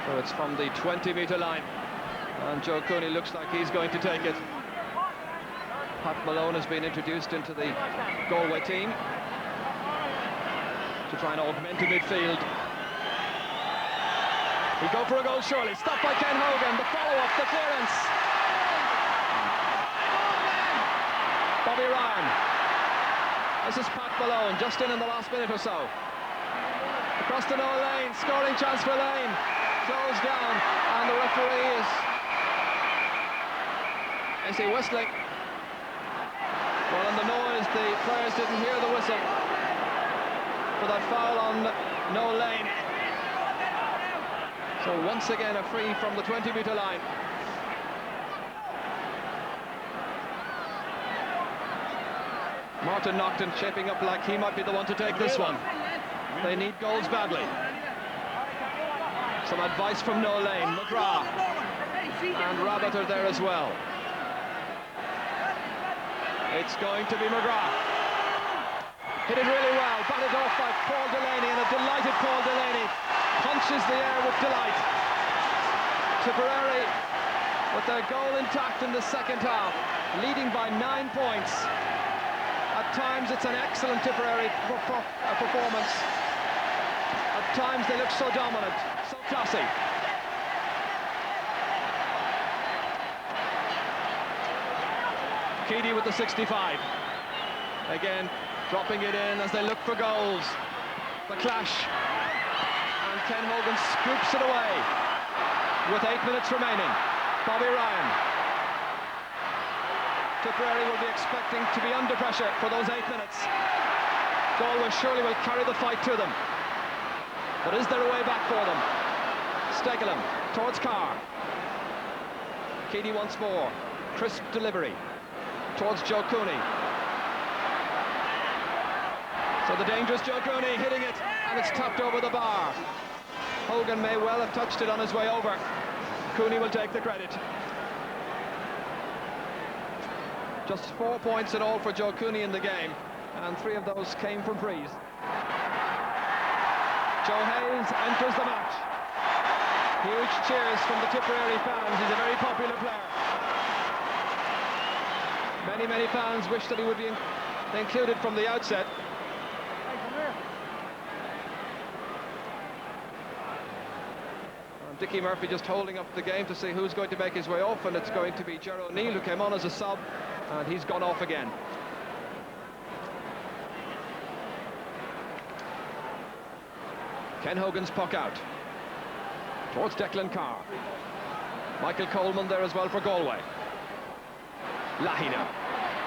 So it's from the 20-metre line, and Joe Cooney looks like he's going to take it. Pat Malone has been introduced into the Galway team to try and augment the midfield. He'll go for a goal surely, stopped by Ken Hogan, the follow-up, the clearance. Bobby Ryan. This is Pat Malone, just in the last minute or so. Across to Noel Lane, scoring chance for Lane. Closed down, and the referee is he whistling? Well, in the noise, the players didn't hear the whistle for that foul on Noel Lane. So once again, a free from the 20-metre line. Martin Naughton shaping up like he might be the one to take this one. They need goals badly. Some advice from Noel Lane, McGrath, and Rabbit are there as well. It's going to be McGrath. Hit it really well, batted off by Paul Delaney, and a delighted Paul Delaney punches the air with delight. Tipperary with their goal intact in the second half, leading by 9 points. At times it's an excellent Tipperary performance. At times they look so dominant, so classy. Keady with the 65. Again, dropping it in as they look for goals. The clash. And Ken Hogan scoops it away with 8 minutes remaining. Bobby Ryan. Tipperary will be expecting to be under pressure for those 8 minutes. Galway surely will carry the fight to them. But is there a way back for them? Stegelum towards Carr. Keady once more. Crisp delivery towards Joe Cooney. So the dangerous Joe Cooney hitting it, and it's tapped over the bar. Hogan may well have touched it on his way over. Cooney will take the credit. Just 4 points in all for Joe Cooney in the game, and 3 of those came from frees. Joe Hayes enters the match. Huge cheers from the Tipperary fans. He's a very popular player. Many fans wish that he would be included from the outset. And Dickie Murphy just holding up the game to see who's going to make his way off, and it's going to be Gerard O'Neill, who came on as a sub, and he's gone off again. Ken Hogan's puck out towards Declan Carr. Michael Coleman there as well for Galway. Lahey now.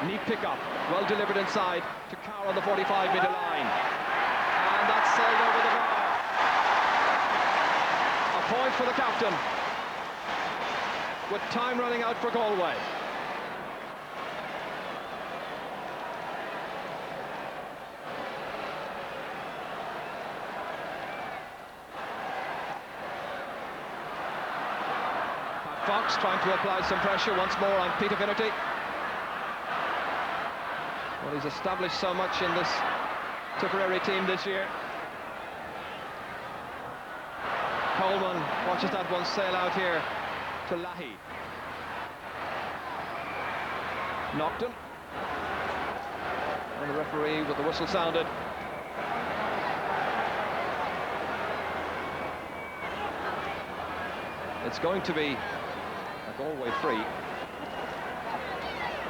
Neat pick-up, well delivered inside to Carr on the 45-metre line. And that's sailed over the bar. A point for the captain, with time running out for Galway. Fox trying to apply some pressure once more on Peter Finnerty. Well, he's established so much in this Tipperary team this year. Coleman watches that one sail out here to Lahey. Naughton. And the referee with the whistle sounded. It's going to be a Galway free.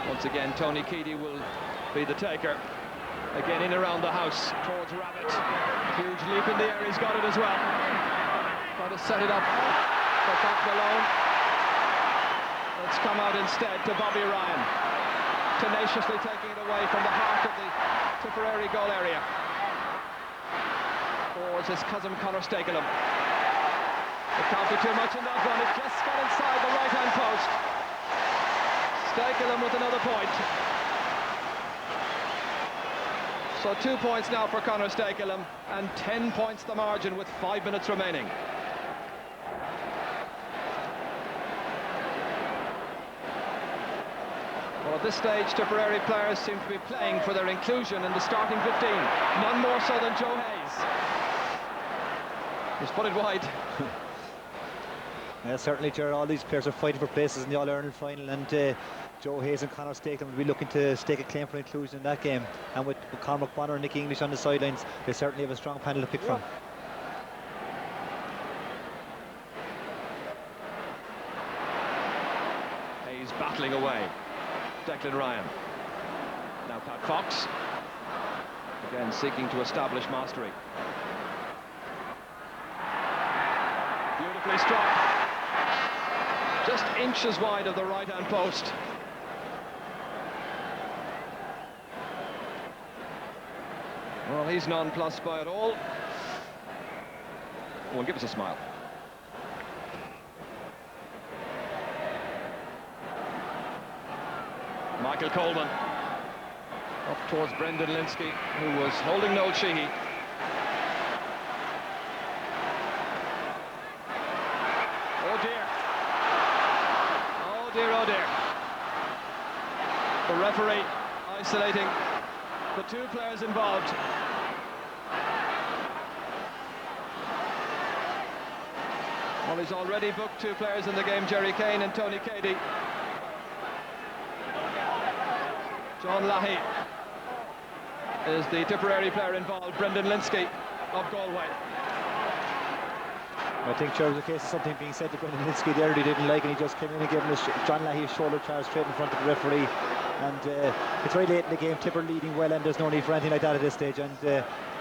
Once again, Tony Keady will be the taker. Again, in around the house towards Rabbit. Huge leap in the air, he's got it as well. Trying to set it up for Pat Malone. It's come out instead to Bobby Ryan, tenaciously taking it away from the heart of the Tipperary goal area. Or is his cousin Conor Stakelum? It can't be too much in that one. It just got inside the right-hand post. Stakelum with another point. So 2 points now for Conor Stakelum, and 10 points the margin with 5 minutes remaining. Well, at this stage, Tipperary players seem to be playing for their inclusion in the starting 15. None more so than Joe Hayes. He's put it wide. Yeah, certainly, Ger, all these players are fighting for places in the All-Ireland final, and Joe Hayes and Conor Stakelum will be looking to stake a claim for inclusion in that game. And with Cormac Bonner and Nicky English on the sidelines, they certainly have a strong panel to pick from. Hayes battling away. Declan Ryan. Now Pat Fox. Again seeking to establish mastery. Beautifully struck. Just inches wide of the right-hand post. Well, he's nonplussed by it all. Oh, and give us a smile. Michael Coleman up towards Brendan Linsky, who was holding Noel Sheehy. Oh dear. Oh dear, oh dear. The referee isolating the two players involved. Well, he's already booked two players in the game, Jerry Kane and Tony Cady. John Lahey is the Tipperary player involved, Brendan Linsky of Galway. I think there was a case of something being said to Brendan Linsky there he didn't like, and he just came in and gave him John Lahey a shoulder charge straight in front of the referee. And it's very late in the game, Tipper leading well, and there's no need for anything like that at this stage. And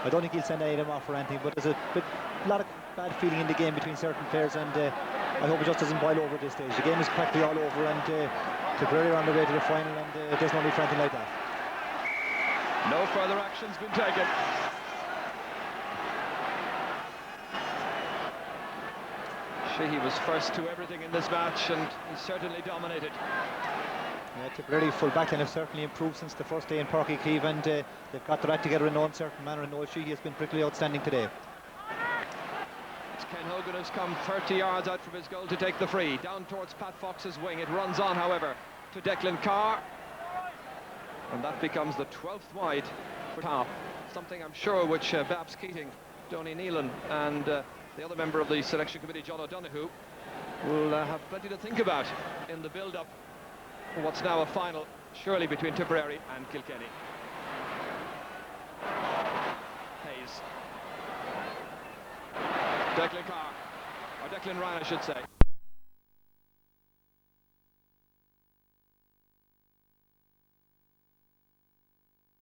I don't think he'll send any of them off or anything, but there's a lot of bad feeling in the game between certain players, and I hope it just doesn't boil over at this stage. The game is practically all over, and Tipperary are on the way to the final, and there's no need for anything like that. No further action's been taken. Sheehy was first to everything in this match, and he certainly dominated. Yeah, Tipperary full backline have certainly improved since the first day in Páirc Uí Chaoimh, and they've got their act together in no uncertain manner, and Noel Sheehy has been particularly outstanding today. It's Ken Hogan who's come 30 yards out from his goal to take the free. Down towards Pat Fox's wing. It runs on, however, to Declan Carr. And that becomes the 12th wide for Taff. Something I'm sure which Babs Keating, Donny Nealon and the other member of the selection committee, John O'Donoghue, will have plenty to think about in the build-up for what's now a final, surely between Tipperary and Kilkenny. Hayes. Declan Carr, or Declan Ryan, I should say.